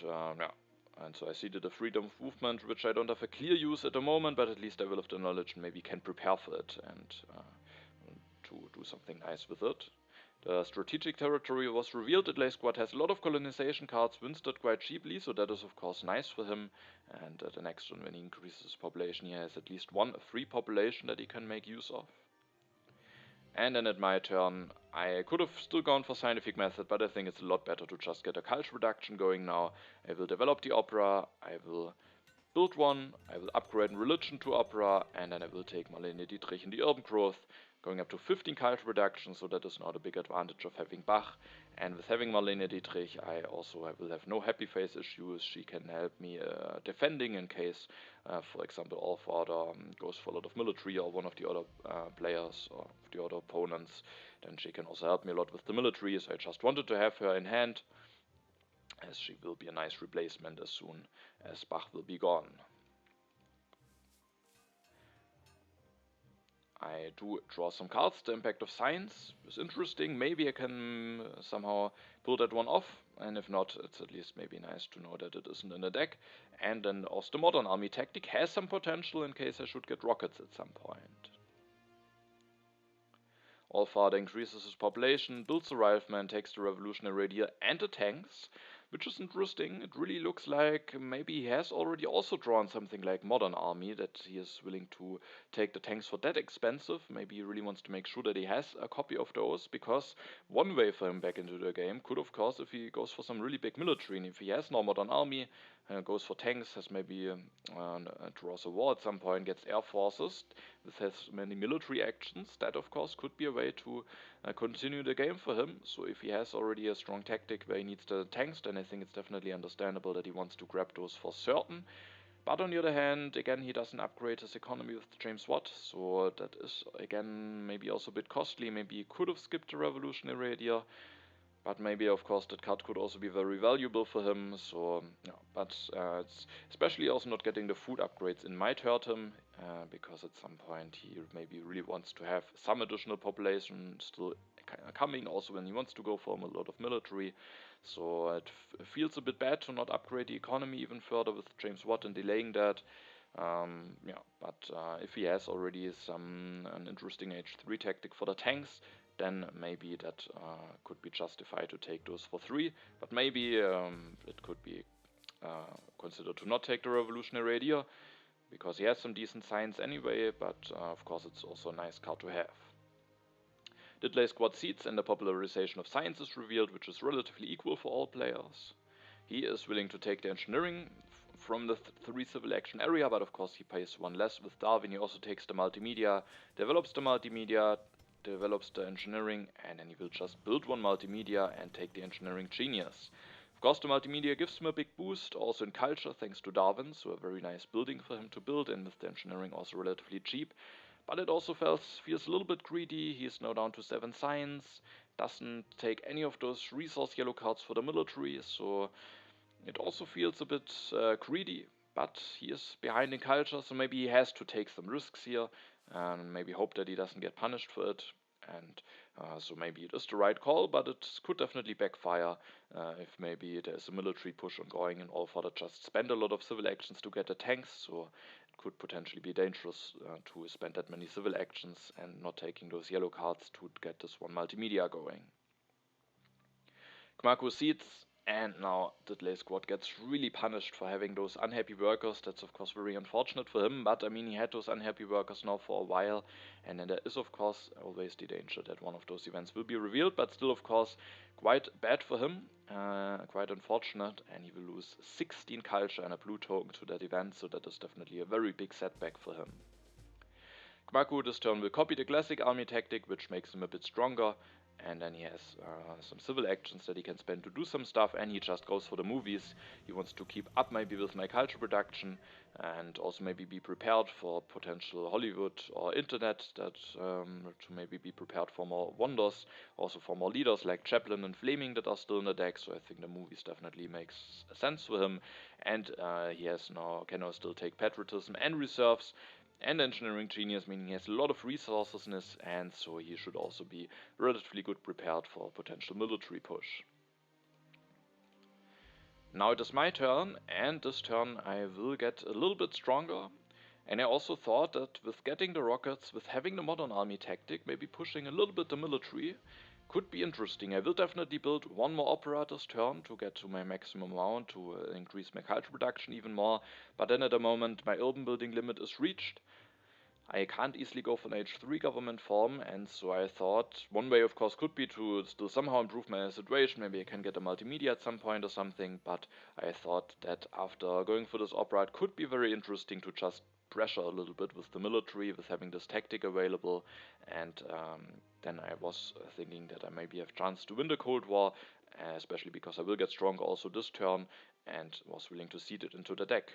and so I seeded the freedom of movement, which I don't have a clear use at the moment, but at least I will have the knowledge and maybe can prepare for it and to do something nice with it. The strategic territory was revealed. DiddleySquat has a lot of colonization cards, wins that quite cheaply, so that is of course nice for him. And the next one, when he increases his population, he has at least one free population that he can make use of. And then at my turn, I could have still gone for scientific method, but I think it's a lot better to just get a cult reduction going now. I will develop the opera, I will build one, I will upgrade religion to opera, and then I will take Marlene Dietrich in the urban growth, going up to 15 cult reduction, so that is now the big advantage of having Bach. And with having Marlene Dietrich, I will have no happy face issues. She can help me defending in case, for example, Allfather goes for a lot of military, or one of the other players or the other opponents. Then she can also help me a lot with the military, so I just wanted to have her in hand, as she will be a nice replacement as soon as Bach will be gone. I do draw some cards. The impact of science is interesting. Maybe I can somehow pull that one off, and if not, it's at least maybe nice to know that it isn't in the deck. And then also the modern army tactic has some potential in case I should get rockets at some point. Allfather increases his population, builds the rifleman, takes the revolutionary rapier and the tanks, which is interesting. It really looks like maybe he has already also drawn something like modern army, that he is willing to take the tanks for that expensive. Maybe he really wants to make sure that he has a copy of those, because one way for him back into the game could, of course, if he goes for some really big military, and if he has no modern army, goes for tanks, has maybe draws a war at some point, gets air forces, this has many military actions, that of course could be a way to continue the game for him. So if he has already a strong tactic where he needs the tanks, then I think it's definitely understandable that he wants to grab those for certain. But on the other hand, again, he doesn't upgrade his economy with James Watt, so that is again maybe also a bit costly. Maybe he could have skipped the revolutionary rapier, but maybe of course that card could also be very valuable for him. So yeah, but it's especially also not getting the food upgrades in might hurt him, because at some point he maybe really wants to have some additional population still coming, also when he wants to go for a lot of military. So it feels a bit bad to not upgrade the economy even further with James Watt and delaying that. Yeah, but if he has already an interesting H3 tactic for the tanks, then maybe that could be justified to take those for 3. But maybe it could be considered to not take the revolutionary rapier, because he has some decent science anyway, but of course it's also a nice card to have. DiddleySquat seeds and the popularization of science is revealed, which is relatively equal for all players. He is willing to take the engineering from the 3 civil action area, but of course he pays 1 less with Darwin. He also takes the multimedia, develops the multimedia, develops the engineering, and then he will just build 1 multimedia and take the engineering genius. Of course the multimedia gives him a big boost, also in culture thanks to Darwin, so a very nice building for him to build, and with the engineering also relatively cheap. But it also feels a little bit greedy. He is now down to 7 science, doesn't take any of those resource yellow cards for the military, so it also feels a bit greedy. But he is behind in culture, so maybe he has to take some risks here, and maybe hope that he doesn't get punished for it. And so maybe it is the right call, but it could definitely backfire if maybe there's a military push ongoing and Allfather just spend a lot of civil actions to get the tanks, so it could potentially be dangerous to spend that many civil actions and not taking those yellow cards to get this 1 multimedia going. Cmacu seeds, and now DiddleySquat gets really punished for having those unhappy workers. That's of course very unfortunate for him, but I mean he had those unhappy workers now for a while, and then there is of course always the danger that one of those events will be revealed, but still of course quite bad for him, quite unfortunate, and he will lose 16 culture and a blue token to that event, so that is definitely a very big setback for him. Cmacu this turn will copy the classic army tactic, which makes him a bit stronger, and then he has some civil actions that he can spend to do some stuff, and he just goes for the movies. He wants to keep up maybe with my culture production, and also maybe be prepared for potential Hollywood or internet, that to maybe be prepared for more wonders, also for more leaders like Chaplin and Fleming that are still in the deck, so I think the movies definitely makes sense for him, and he can now still take patriotism and reserves, and engineering genius, meaning he has a lot of resources in his hands, so he should also be relatively good prepared for a potential military push. Now it is my turn, and this turn I will get a little bit stronger, and I also thought that with getting the rockets, with having the modern army tactic, maybe pushing a little bit the military, could be interesting. I will definitely build one more opera this turn to get to my maximum amount, to increase my culture production even more, but then at the moment my urban building limit is reached. I can't easily go for an H3 government form, and so I thought one way, of course, could be to still somehow improve my situation. Maybe I can get a multimedia at some point or something, but I thought that after going for this opera, it could be very interesting to just pressure a little bit with the military, with having this tactic available, and then I was thinking that I maybe have chance to win the Cold War, especially because I will get stronger also this turn, and was willing to seed it into the deck.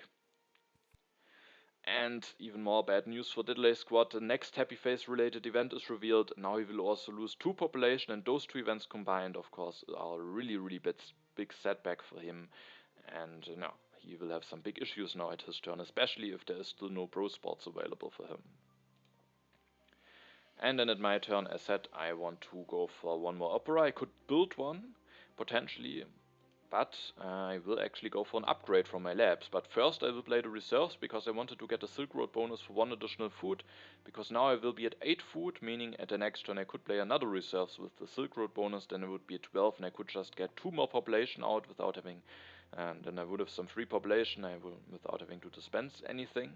And even more bad news for DiddleySquat, the next Happy Face related event is revealed. Now he will also lose 2 population, and those 2 events combined, of course, are a really big setback for him. And now he will have some big issues now at his turn, especially if there is still no pro sports available for him. And then at my turn, as said, I want to go for one more opera. I could build one, potentially, but I will actually go for an upgrade from my labs. But first I will play the reserves, because I wanted to get a Silk Road bonus for 1 additional food, because now I will be at 8 food, meaning at the next turn I could play another reserves with the Silk Road bonus, then it would be at 12, and I could just get 2 more population out without having, and then I would have some free population without having to dispense anything.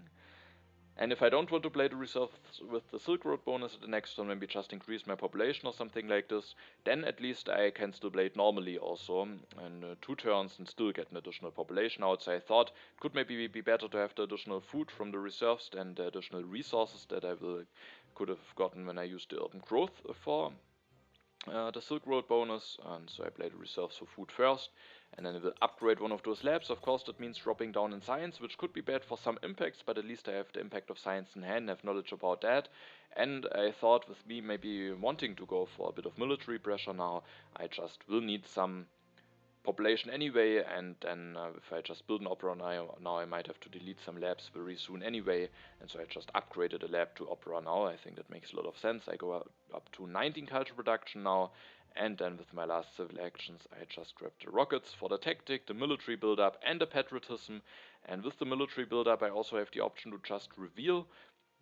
And if I don't want to play the reserves with the Silk Road bonus at the next turn, maybe just increase my population or something like this, then at least I can still play it normally also in 2 turns and still get an additional population out. So I thought it could maybe be better to have the additional food from the reserves than the additional resources that I could have gotten when I used the urban growth for the Silk Road bonus. And so I play the reserves for food first, and then I will upgrade one of those labs. Of course, that means dropping down in science, which could be bad for some impacts, but at least I have the impact of science in hand, have knowledge about that. And I thought with me maybe wanting to go for a bit of military pressure now, I just will need some population anyway, and then if I just build an opera now I might have to delete some labs very soon anyway, and so I just upgraded a lab to opera now. I think that makes a lot of sense. I go up to 19 culture production now, and then with my last civil actions I just grabbed the rockets for the tactic, the military build-up, and the patriotism. And with the military build-up I also have the option to just reveal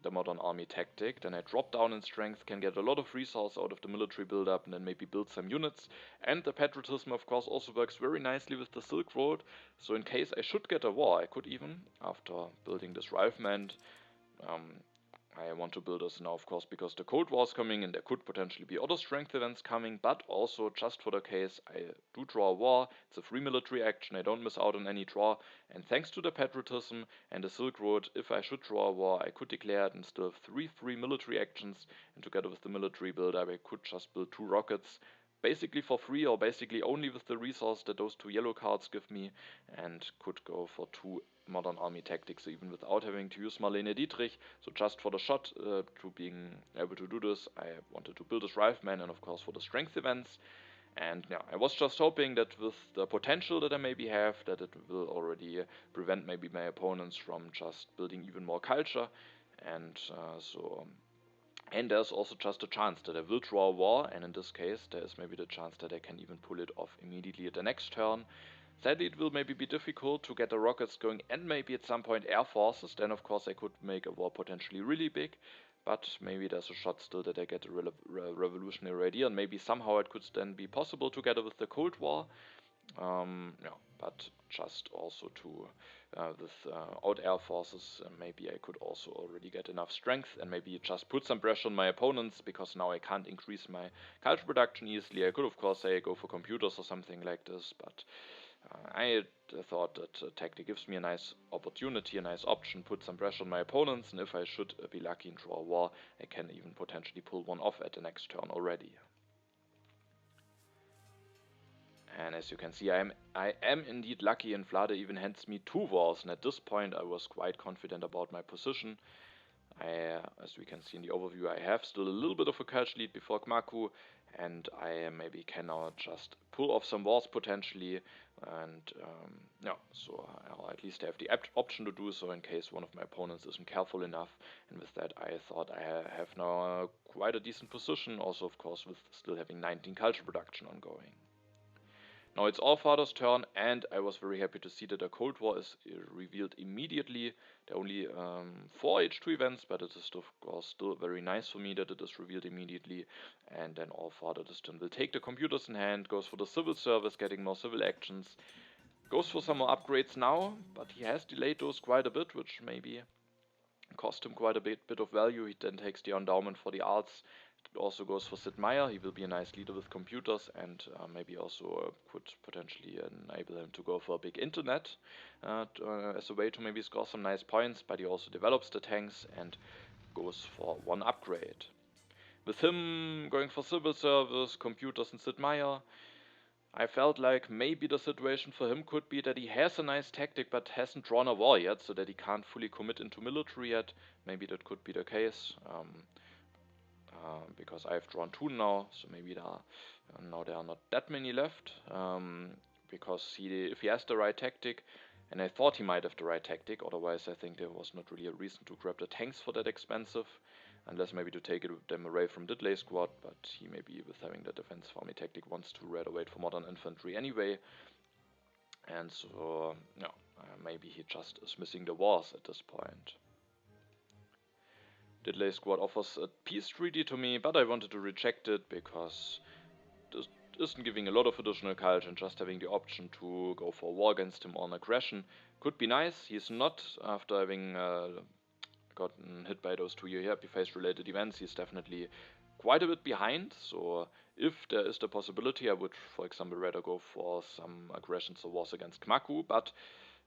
the modern army tactic, then I drop down in strength, can get a lot of resource out of the military build-up, and then maybe build some units. And the patriotism, of course, also works very nicely with the Silk Road, so in case I should get a war, I could even, after building this rifleman, I want to build this now, of course, because the Cold War is coming and there could potentially be other strength events coming, but also just for the case I do draw a war. It's a free military action, I don't miss out on any draw, and thanks to the patriotism and the Silk Road, if I should draw a war, I could declare it and still have 3 free military actions, and together with the military build-up I could just build 2 rockets, basically for free, or basically only with the resource that those 2 yellow cards give me, and could go for 2 modern army tactics even without having to use Marlene Dietrich. So just for the shot to being able to do this, I wanted to build this rifleman, and of course for the strength events. And yeah, I was just hoping that with the potential that I maybe have, that it will already prevent maybe my opponents from just building even more culture. And and there's also just a chance that I will draw a war, and in this case there is maybe the chance that I can even pull it off immediately at the next turn. Sadly, it will maybe be difficult to get the rockets going and maybe at some point air forces. Then of course I could make a war potentially really big, but maybe there's a shot still that I get a revolutionary idea, and maybe somehow it could then be possible together with the Cold War. Yeah, but just also to without air forces, maybe I could also already get enough strength and maybe just put some pressure on my opponents, because now I can't increase my culture production easily. I could of course say go for computers or something like this, but I thought that tactic gives me a nice opportunity, a nice option, put some pressure on my opponents, and if I should be lucky and draw a war, I can even potentially pull one off at the next turn already. And as you can see, I am indeed lucky, and Vlade even hands me 2 wars, and at this point I was quite confident about my position. As we can see in the overview, I have still a little bit of a culture lead before Cmacu, and I maybe can now just pull off some wars potentially, and yeah, so I'll at least have the option to do so in case one of my opponents isn't careful enough. And with that I thought I have now quite a decent position, also of course with still having 19 culture production ongoing. Now it's Allfather's turn, and I was very happy to see that a Cold War is revealed immediately. There are only 4 H2 events, but it is of course still very nice for me that it is revealed immediately. And then Allfather this turn will take the computers in hand, goes for the civil service, getting more civil actions, goes for some more upgrades now, but he has delayed those quite a bit, which maybe cost him quite a bit of value. He then takes the endowment for the arts. It also goes for Sid Meier. He will be a nice leader with computers, and maybe also could potentially enable him to go for a big internet as a way to maybe score some nice points. But he also develops the tanks and goes for 1 upgrade. With him going for civil service, computers, and Sid Meier, I felt like maybe the situation for him could be that he has a nice tactic but hasn't drawn a war yet, so that he can't fully commit into military yet. Maybe that could be the case, because I've drawn 2 now, so maybe now there are not that many left, because if he has the right tactic, and I thought he might have the right tactic, otherwise I think there was not really a reason to grab the tanks for that expensive. Unless maybe to take them away from DiddleySquat, but he maybe with having the defense farming tactic wants to rather wait for modern infantry anyway. And so, no, maybe he just is missing the wars at this point. DiddleySquat offers a peace treaty to me, but I wanted to reject it because this isn't giving a lot of additional culture, and just having the option to go for war against him on aggression could be nice. He's not, after having gotten hit by those 2 happy face related events, he's definitely quite a bit behind. So if there is the possibility, I would for example rather go for some aggressions or wars against Cmacu, but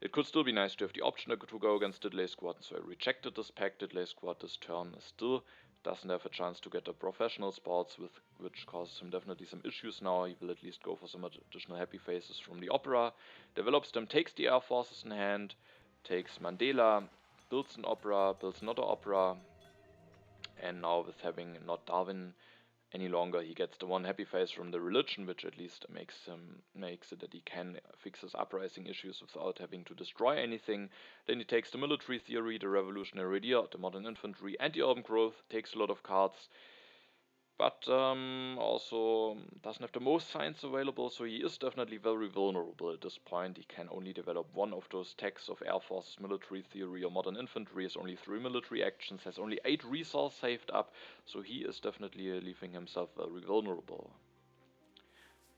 it could still be nice to have the option to go against DiddleySquat, so I rejected this pack. DiddleySquat this turn still doesn't have a chance to get the professional spots, which causes him definitely some issues now. He will at least go for some additional happy faces from the opera, develops them, takes the air forces in hand, takes Mandela, builds an opera, builds another opera, and now with having not Darwin any longer, he gets the 1 happy face from the religion, which at least makes it that he can fix his uprising issues without having to destroy anything. Then he takes the military theory, the revolutionary idea, the modern infantry, and the urban growth, takes a lot of cards, but also doesn't have the most science available, so he is definitely very vulnerable at this point. He can only develop 1 of those techs of air forces, military theory, or modern infantry, has only 3 military actions, has only 8 resource saved up, so he is definitely leaving himself very vulnerable.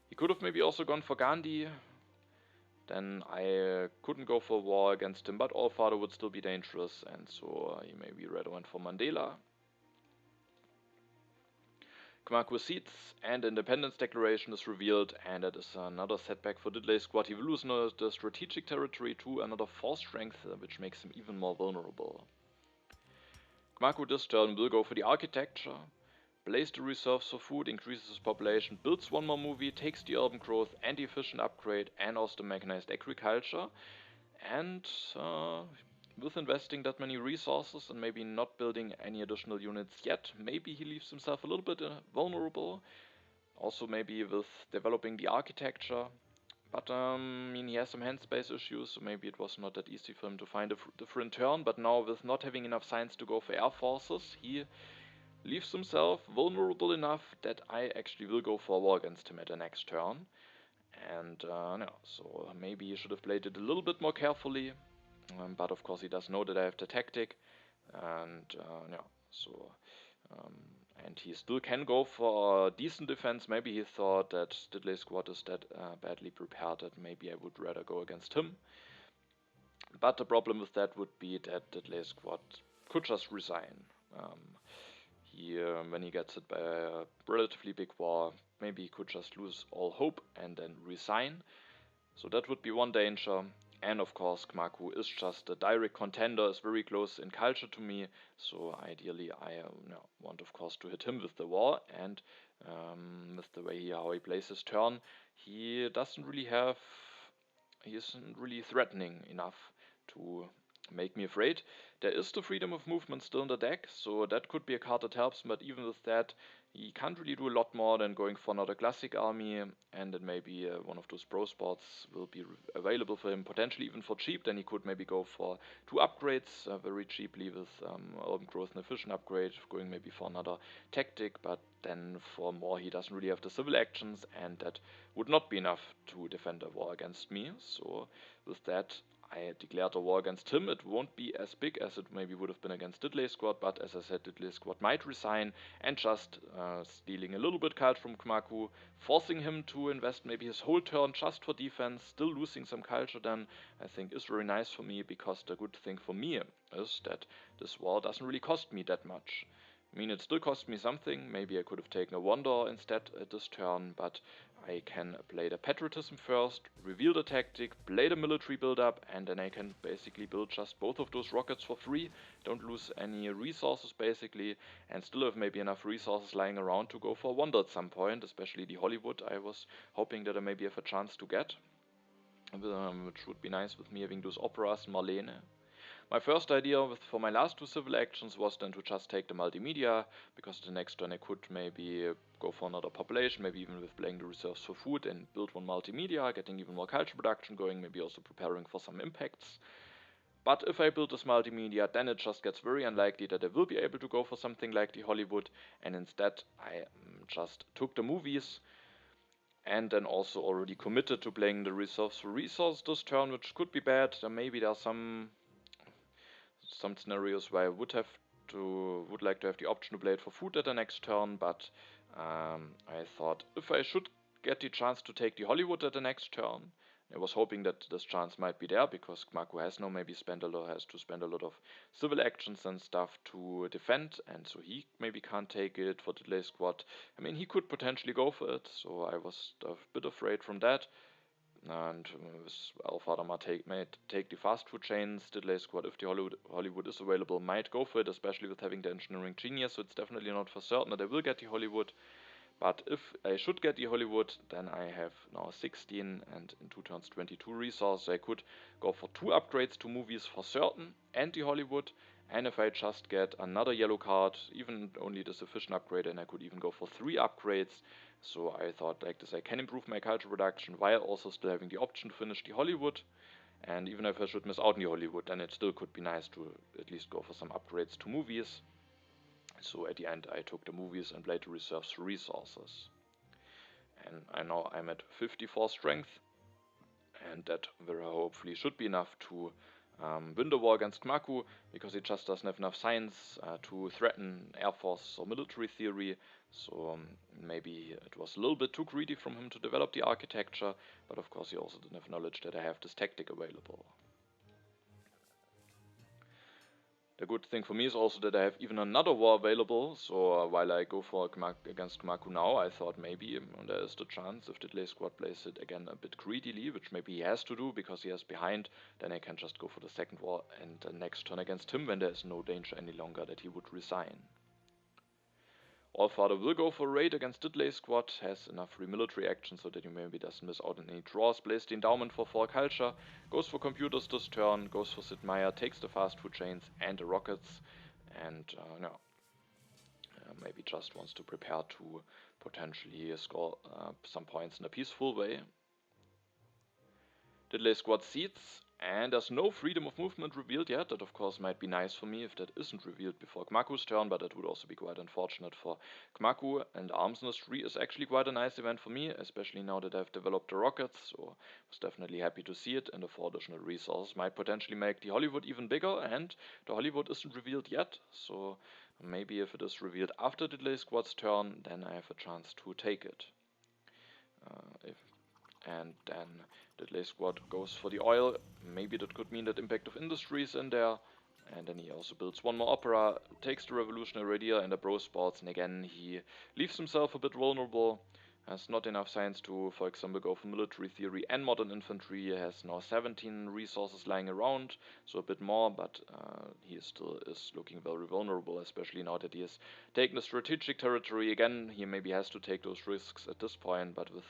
He could have maybe also gone for Gandhi, then I couldn't go for war against him, but Allfather would still be dangerous, and so he maybe rather went for Mandela. Cmacu seats and Independence Declaration is revealed, and that is another setback for DiddleySquat. He will lose the strategic territory to another 4 strength, which makes him even more vulnerable. Cmacu this turn will go for the architecture, blaze the reserves for food, increases his population, builds 1 more movie, takes the urban growth and the efficient upgrade, and also the mechanized agriculture, and with investing that many resources and maybe not building any additional units yet, maybe he leaves himself a little bit vulnerable. Also maybe with developing the architecture, but he has some hand space issues, so maybe it was not that easy for him to find a different turn. But now with not having enough science to go for air forces, he leaves himself vulnerable enough that I actually will go for a war against him at the next turn. And no, so maybe he should have played it a little bit more carefully. But of course he does know that I have the tactic, and yeah, so and he still can go for a decent defense. Maybe he thought that DiddleySquat is that badly prepared that maybe I would rather go against him. But the problem with that would be that DiddleySquat could just resign. When he gets hit by a relatively big war, maybe he could just lose all hope and then resign. So that would be one danger. And of course, Cmacu is just a direct contender, is very close in culture to me, so ideally I want of course to hit him with the war, and with the way how he plays his turn, he isn't really threatening enough to make me afraid. There is the freedom of movement still in the deck, so that could be a card that helps, but even with that, he can't really do a lot more than going for another classic army, and then maybe one of those pro spots will be available for him, potentially even for cheap. Then he could maybe go for 2 upgrades very cheaply with Urban Growth and Efficient upgrade, going maybe for another tactic, but then for more he doesn't really have the civil actions, and that would not be enough to defend a war against me. So with that, I declared a war against him. It won't be as big as it maybe would have been against DiddleySquat, but as I said, DiddleySquat might resign, and just stealing a little bit cult from Cmacu, forcing him to invest maybe his whole turn just for defense, still losing some culture then, I think is very nice for me, because the good thing for me is that this war doesn't really cost me that much. I mean, it still cost me something. Maybe I could have taken a Wonder instead at this turn, but I can play the Patriotism first, reveal the tactic, play the military build-up, and then I can basically build just both of those rockets for free, don't lose any resources basically, and still have maybe enough resources lying around to go for a Wonder at some point, especially the Hollywood I was hoping that I maybe have a chance to get, which would be nice with me having those operas and Marlene. My first idea for my last 2 civil actions was then to just take the multimedia, because the next turn I could maybe go for another population, maybe even with playing the reserves for food, and build 1 multimedia, getting even more culture production going, maybe also preparing for some impacts. But if I build this multimedia, then it just gets very unlikely that I will be able to go for something like the Hollywood, and instead I just took the movies, and then also already committed to playing the reserves for resource this turn, which could be bad. Maybe there are some scenarios where I would like to have the option to play it for food at the next turn, but I thought if I should get the chance to take the Hollywood at the next turn, I was hoping that this chance might be there, because Cmacu has to spend a lot of civil actions and stuff to defend, and so he maybe can't take it for DiddleySquat. I mean, he could potentially go for it, so I was a bit afraid from that. And Allfather may take the fast food chains. DiddleySquat, if the Hollywood is available, might go for it, especially with having the engineering genius, so it's definitely not for certain that I will get the Hollywood. But if I should get the Hollywood, then I have now 16 and in 2 turns 22 resources. I could go for 2 upgrades to movies for certain and the Hollywood. And if I just get another yellow card, even only the sufficient upgrade, and I could even go for 3 upgrades. So I thought like this, I can improve my culture production while also still having the option to finish the Hollywood. And even if I should miss out on the Hollywood, then it still could be nice to at least go for some upgrades to movies. So at the end I took the movies and played the reserves for resources. And I'm at 54 strength, and that very hopefully should be enough to win the war against Cmacu, because he just doesn't have enough science to threaten Air Force or military theory. So maybe it was a little bit too greedy from him to develop the architecture, but of course he also didn't have knowledge that I have this tactic available. The good thing for me is also that I have even another war available, so while I go for against Cmacu now, I thought maybe there is the chance if DiddleySquat plays it again a bit greedily, which maybe he has to do because he has behind, then I can just go for the second war and the next turn against him when there is no danger any longer that he would resign. Allfather will go for a raid against DiddleySquat, has enough free military action so that he maybe doesn't miss out on any draws, plays the endowment for 4 culture, goes for computers this turn, goes for Sid Meier, takes the fast food chains and the rockets, and maybe just wants to prepare to potentially score some points in a peaceful way. DiddleySquat seats, and there's no freedom of movement revealed yet. That of course might be nice for me if that isn't revealed before Cmacu's turn, but that would also be quite unfortunate for Cmacu, and Arms Industry is actually quite a nice event for me, especially now that I've developed the rockets, so I was definitely happy to see it, and the 4 additional resources might potentially make the Hollywood even bigger, and the Hollywood isn't revealed yet, so maybe if it is revealed after DiddleySquat's turn, then I have a chance to take it. And then DiddleySquat goes for the oil. Maybe that could mean that Impact of Industry is in there. And then he also builds 1 more opera, takes the revolutionary idea and the pro sports, and again he leaves himself a bit vulnerable. Has not enough science to, for example, go for military theory and modern infantry. He has now 17 resources lying around, so a bit more, but he still is looking very vulnerable, especially now that he has taken the strategic territory again. He maybe has to take those risks at this point, but with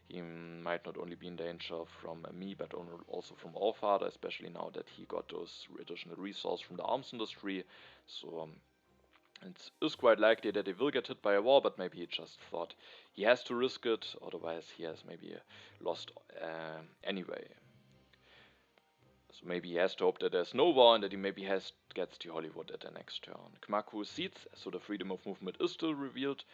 he might not only be in danger from me, but also from Allfather, especially now that he got those additional resources from the arms industry. So it is quite likely that he will get hit by a war, but maybe he just thought he has to risk it, otherwise he has maybe lost anyway. So maybe he has to hope that there's no war and that he maybe gets to Hollywood at the next turn. Cmacu seeds, so the freedom of movement is still revealed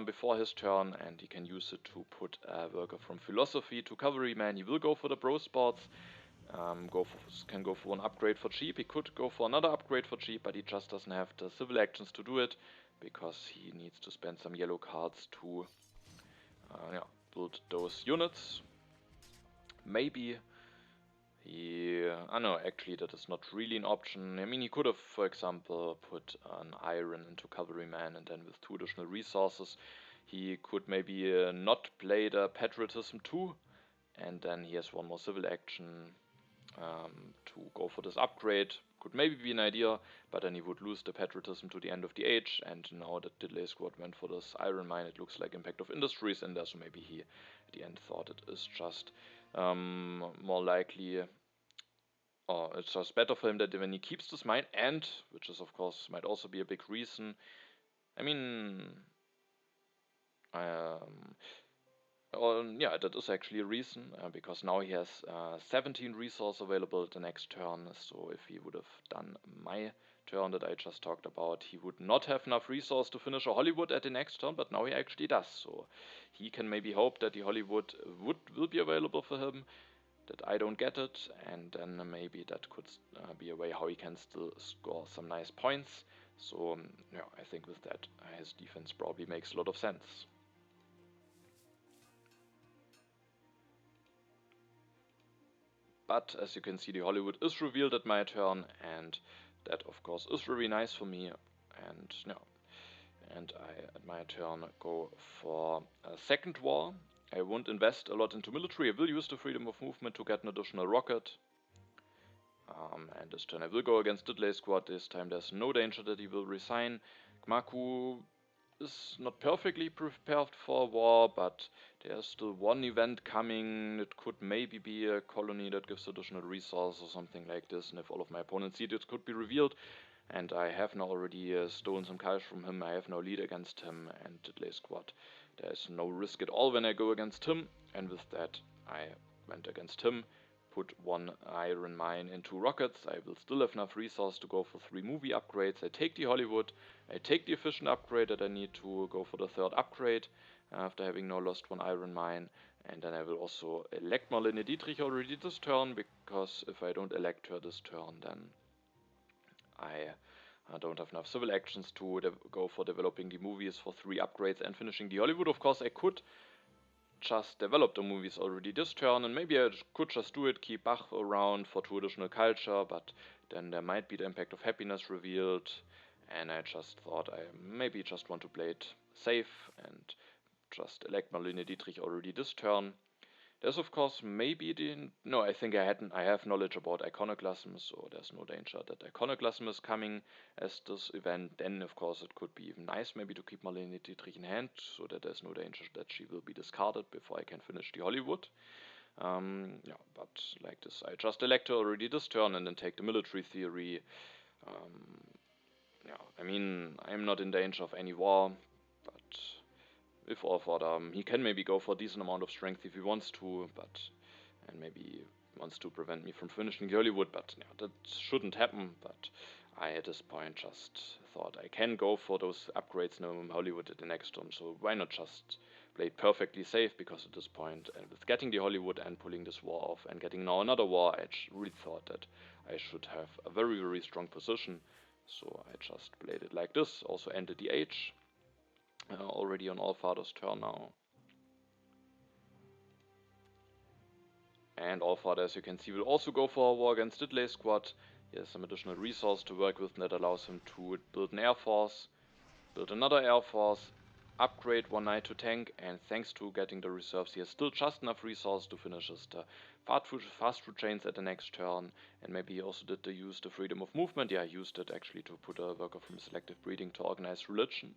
before his turn, and he can use it to put a worker from philosophy to cavalryman. He will go for the bro spots. Can go for one upgrade for cheap. He could go for another upgrade for cheap, but he just doesn't have the civil actions to do it, because he needs to spend some yellow cards to build those units. Maybe no, actually that is not really an option. I mean, he could have, for example, put an iron into cavalryman, and then with 2 additional resources, he could maybe not play the patriotism 2, and then he has 1 more civil action to go for this upgrade. Could maybe be an idea, but then he would lose the patriotism to the end of the age, and now that DiddleySquat went for this iron mine, it looks like impact of industries in there, so maybe he at the end thought it is just more likely, or it's just better for him that when he keeps this mine, and, which is of course might also be a big reason, I mean, yeah, that is actually a reason, because now he has 17 resources available at the next turn, so if he would have done my turn that I just talked about, he would not have enough resource to finish a Hollywood at the next turn, but now he actually does, so he can maybe hope that the Hollywood will be available for him, that I don't get it, and then maybe that could be a way how he can still score some nice points. So yeah, I think with that his defense probably makes a lot of sense. But as you can see, the Hollywood is revealed at my turn, and that of course is very nice for me. And yeah, and I at my turn go for a second war. I won't invest a lot into military. I will use the freedom of movement to get an additional rocket. And this turn I will go against DiddleySquat. This time there's no danger that he will resign. Cmacu is not perfectly prepared for war, but there's still one event coming. It could maybe be a colony that gives additional resources or something like this, and if all of my opponents see it, it could be revealed. And I have now already stolen some cash from him. I have no lead against him, and DiddleySquat, there is no risk at all when I go against him, and with that I went against him. Put 1 iron mine into rockets. I will still have enough resource to go for 3 movie upgrades. I take the Hollywood, I take the efficient upgrade that I need to go for the 3rd upgrade after having now lost 1 iron mine, and then I will also elect Marlene Dietrich already this turn, because if I don't elect her this turn, then I don't have enough civil actions to go for developing the movies for 3 upgrades and finishing the Hollywood. Of course I could just develop the movies already this turn, and maybe I could just do it, keep Bach around for 2 additional culture, but then there might be the impact of happiness revealed, and I just thought I maybe just want to play it safe and just elect Marlene Dietrich already this turn. There's of course maybe no, I think I have knowledge about iconoclasm, so there's no danger that iconoclasm is coming as this event. Then of course it could be even nice maybe to keep Marlene Dietrich in hand, so that there's no danger that she will be discarded before I can finish the Hollywood. Yeah, but like this, I just elect her already this turn and then take the military theory. Yeah, I mean, I'm not in danger of any war, but if Allfather, he can maybe go for a decent amount of strength if he wants to, and maybe wants to prevent me from finishing the Hollywood, but yeah, that shouldn't happen. But I at this point just thought I can go for those upgrades now in Hollywood at the next turn, so why not just play it perfectly safe, because at this point, and with getting the Hollywood and pulling this war off and getting now another war, I really thought that I should have a very, very strong position, so I just played it like this. Also ended the age. Already on Allfather's turn now. And Allfather, as you can see, will also go for a war against DiddleySquat. He has some additional resource to work with, and that allows him to build an air force, build another air force, upgrade one knight to tank, and thanks to getting the reserves, he has still just enough resources to finish his fast food chains at the next turn. And maybe he also did use the freedom of movement. Yeah, he used it actually to put a worker from selective breeding to organized religion.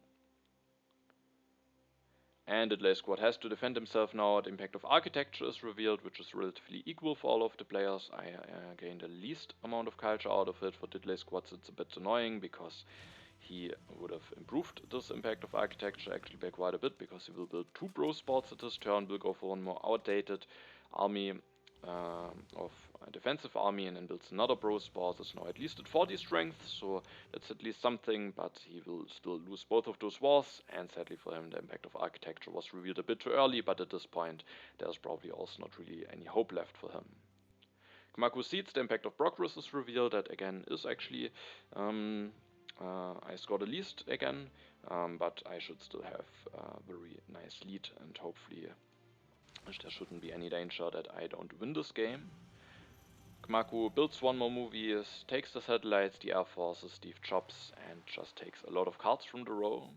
And DiddleySquat has to defend himself now. The impact of architecture is revealed, which is relatively equal for all of the players. I gained the least amount of culture out of it. For DiddleySquat, it's a bit annoying because he would have improved this impact of architecture actually by quite a bit, because he will build 2 bro spots at this turn, will go for one more outdated army of a defensive army, and then builds another bro spot. It's now at least at 40 strength, so that's at least something, but he will still lose both of those wars, and sadly for him the impact of architecture was revealed a bit too early, but at this point there's probably also not really any hope left for him. Cmacu Seeds, the impact of progress is revealed. That again is actually I scored the least again, but I should still have a very nice lead, and hopefully there shouldn't be any danger that I don't win this game. Cmacu builds one more movie, takes the satellites, the air forces, Steve Jobs, and just takes a lot of cards from the row.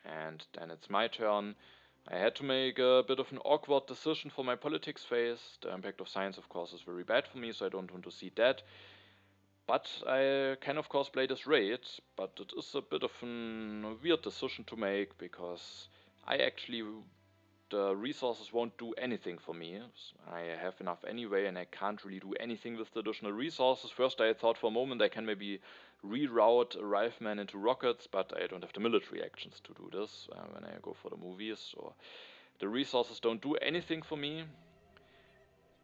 And then it's my turn. I had to make a bit of an awkward decision for my politics phase. The impact of science, of course, is very bad for me, so I don't want to see that. But I can of course play this raid, but it is a bit of a weird decision to make, because the resources won't do anything for me. I have enough anyway, and I can't really do anything with the additional resources. First I thought for a moment I can maybe reroute a rifleman into rockets, but I don't have the military actions to do this when I go for the movies, so the resources don't do anything for me.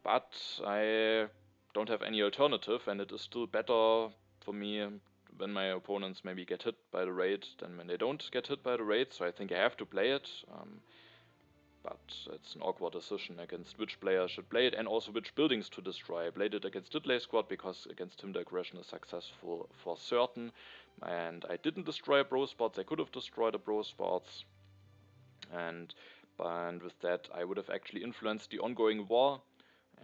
But I don't have any alternative, and it is still better for me when my opponents maybe get hit by the raid than when they don't get hit by the raid, so I think I have to play it. But it's an awkward decision against which player should play it, and also which buildings to destroy. I played it against DiddleySquat because against him the aggression is successful for certain, and I didn't destroy bro spots. I could have destroyed the bro spots, and with that I would have actually influenced the ongoing war,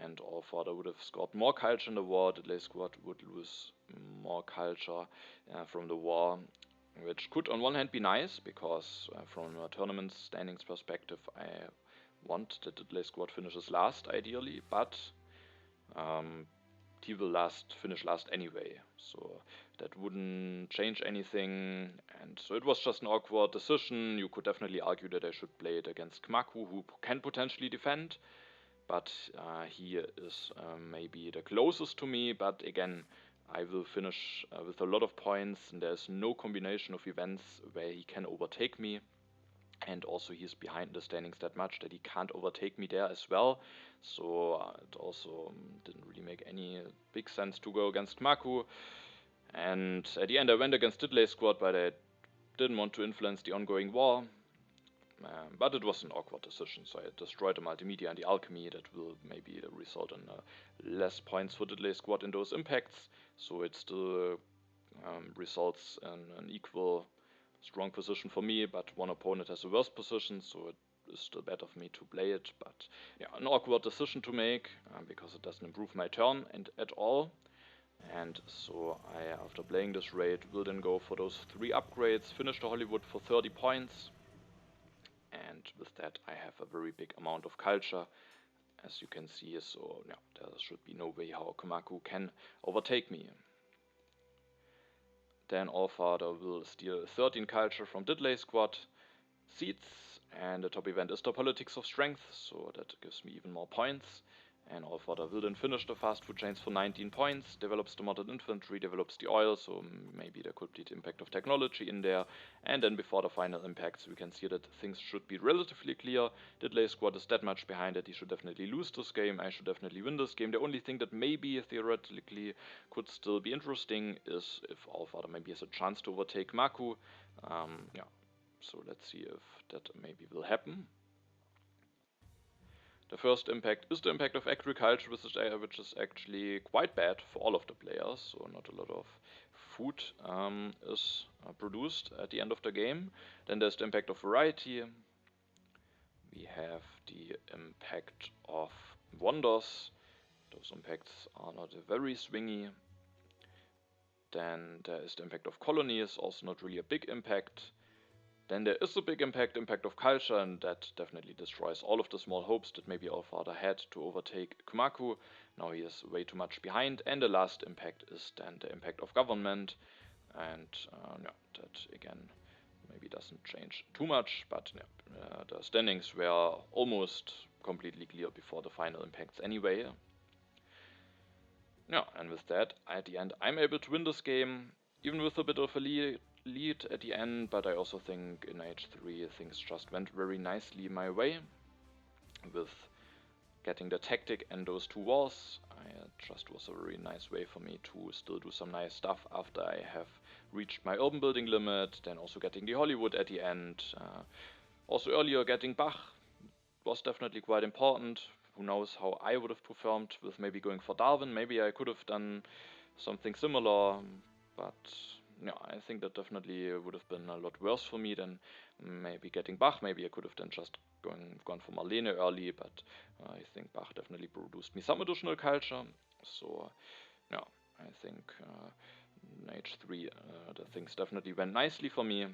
and Allfather would have scored more culture in the war. DiddleySquat would lose more culture from the war, which could on one hand be nice, because from a tournament standings perspective I want that DiddleySquat finishes last ideally, but he will finish last anyway, so that wouldn't change anything, and so it was just an awkward decision. You could definitely argue that I should play it against Cmacu, who can potentially defend, but he is maybe the closest to me. But again, I will finish with a lot of points, and there's no combination of events where he can overtake me, and also he's behind the standings that much that he can't overtake me there as well, so it also didn't really make any big sense to go against Cmacu. And at the end I went against DiddleySquat, but I didn't want to influence the ongoing war. But it was an awkward decision, so I destroyed the multimedia and the alchemy. That will maybe result in less points for DiddleySquat in those impacts, so it still results in an equal strong position for me, but one opponent has a worse position, so it is still better for me to play it. But yeah, an awkward decision to make, because it doesn't improve my turn at all. And so I, after playing this raid, will then go for those 3 upgrades, finish the Hollywood for 30 points. And with that I have a very big amount of culture, as you can see, so yeah, there should be no way how Cmacu can overtake me. Then Allfather will steal 13 culture from DiddleySquat Seeds, and the top event is the Politics of Strength, so that gives me even more points. And Allfather will then finish the fast food chains for 19 points, develops the modern infantry, develops the oil, so maybe there could be the impact of technology in there. And then before the final impacts we can see that things should be relatively clear. DiddleySquat is that much behind it, he should definitely lose this game, I should definitely win this game. The only thing that maybe theoretically could still be interesting is if Allfather maybe has a chance to overtake Cmacu. Yeah, so let's see if that maybe will happen. The first impact is the impact of agriculture, which is actually quite bad for all of the players, so not a lot of food is produced at the end of the game. Then there's the impact of variety. We have the impact of wonders. Those impacts are not very swingy. Then there is the impact of colonies, also not really a big impact. Then there is a big impact of culture, and that definitely destroys all of the small hopes that maybe Allfather had to overtake Cmacu. Now he is way too much behind. And the last impact is then the impact of government, and yeah, that again maybe doesn't change too much, but yeah, the standings were almost completely clear before the final impacts anyway. Yeah, and with that, at the end, I'm able to win this game, even with a bit of a lead at the end, but I also think in H3 things just went very nicely my way with getting the tactic and those 2 wars. It just was a very nice way for me to still do some nice stuff after I have reached my urban building limit, then also getting the Hollywood at the end. Also earlier getting Bach was definitely quite important. Who knows how I would have performed with maybe going for Darwin. Maybe I could have done something similar, but yeah, I think that definitely would have been a lot worse for me than maybe getting Bach. Maybe I could have then just gone for Marlene early, but I think Bach definitely produced me some additional culture. So yeah, I think in H3 the things definitely went nicely for me.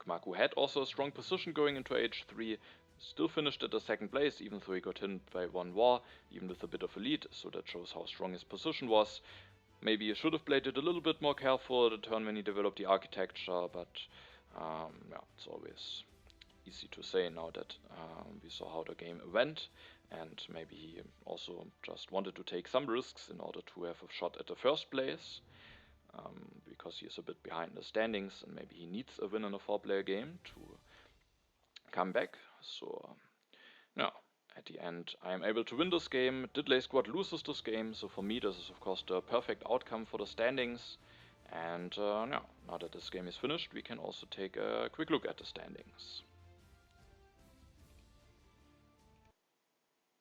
Cmacu had also a strong position going into H3, still finished at the 2nd place, even though he got hit by 1 war, even with a bit of a lead, so that shows how strong his position was. Maybe he should have played it a little bit more careful the turn when he developed the architecture, but yeah, it's always easy to say now that we saw how the game went, and maybe he also just wanted to take some risks in order to have a shot at the 1st place. Because he is a bit behind the standings and maybe he needs a win in a 4-player game to come back. So yeah, at the end I am able to win this game. DiddleySquat loses this game, so for me this is of course the perfect outcome for the standings. And yeah, now that this game is finished, we can also take a quick look at the standings.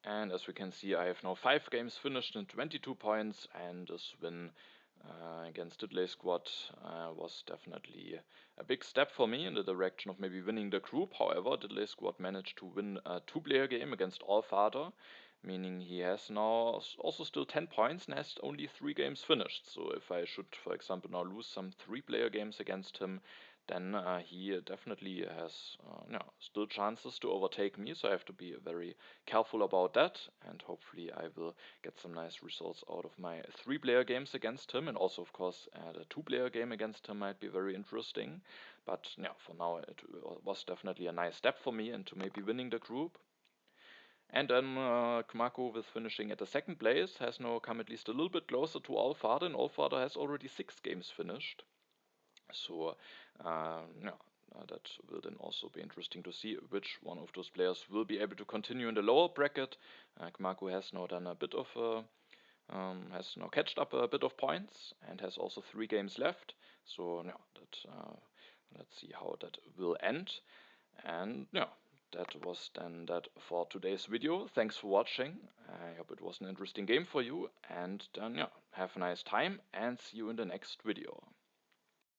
And as we can see, I have now 5 games finished and 22 points, and this win against DiddleySquat was definitely a big step for me in the direction of maybe winning the group. However, DiddleySquat managed to win a 2-player game against Allfather, meaning he has now also still 10 points and has only 3 games finished. So if I should, for example, now lose some 3-player games against him, then he definitely has still chances to overtake me, so I have to be very careful about that, and hopefully I will get some nice results out of my 3-player games against him, and also of course the 2-player game against him might be very interesting, but yeah, for now it was definitely a nice step for me into maybe winning the group. And then Cmacu, with finishing at the 2nd place, has now come at least a little bit closer to Allfather, and Allfather has already 6 games finished. So yeah, that will then also be interesting to see which one of those players will be able to continue in the lower bracket. Cmacu has now done a bit of has now catched up a bit of points and has also 3 games left. So yeah, that let's see how that will end. And yeah, that was then that for today's video. Thanks for watching. I hope it was an interesting game for you, and then yeah, have a nice time and see you in the next video.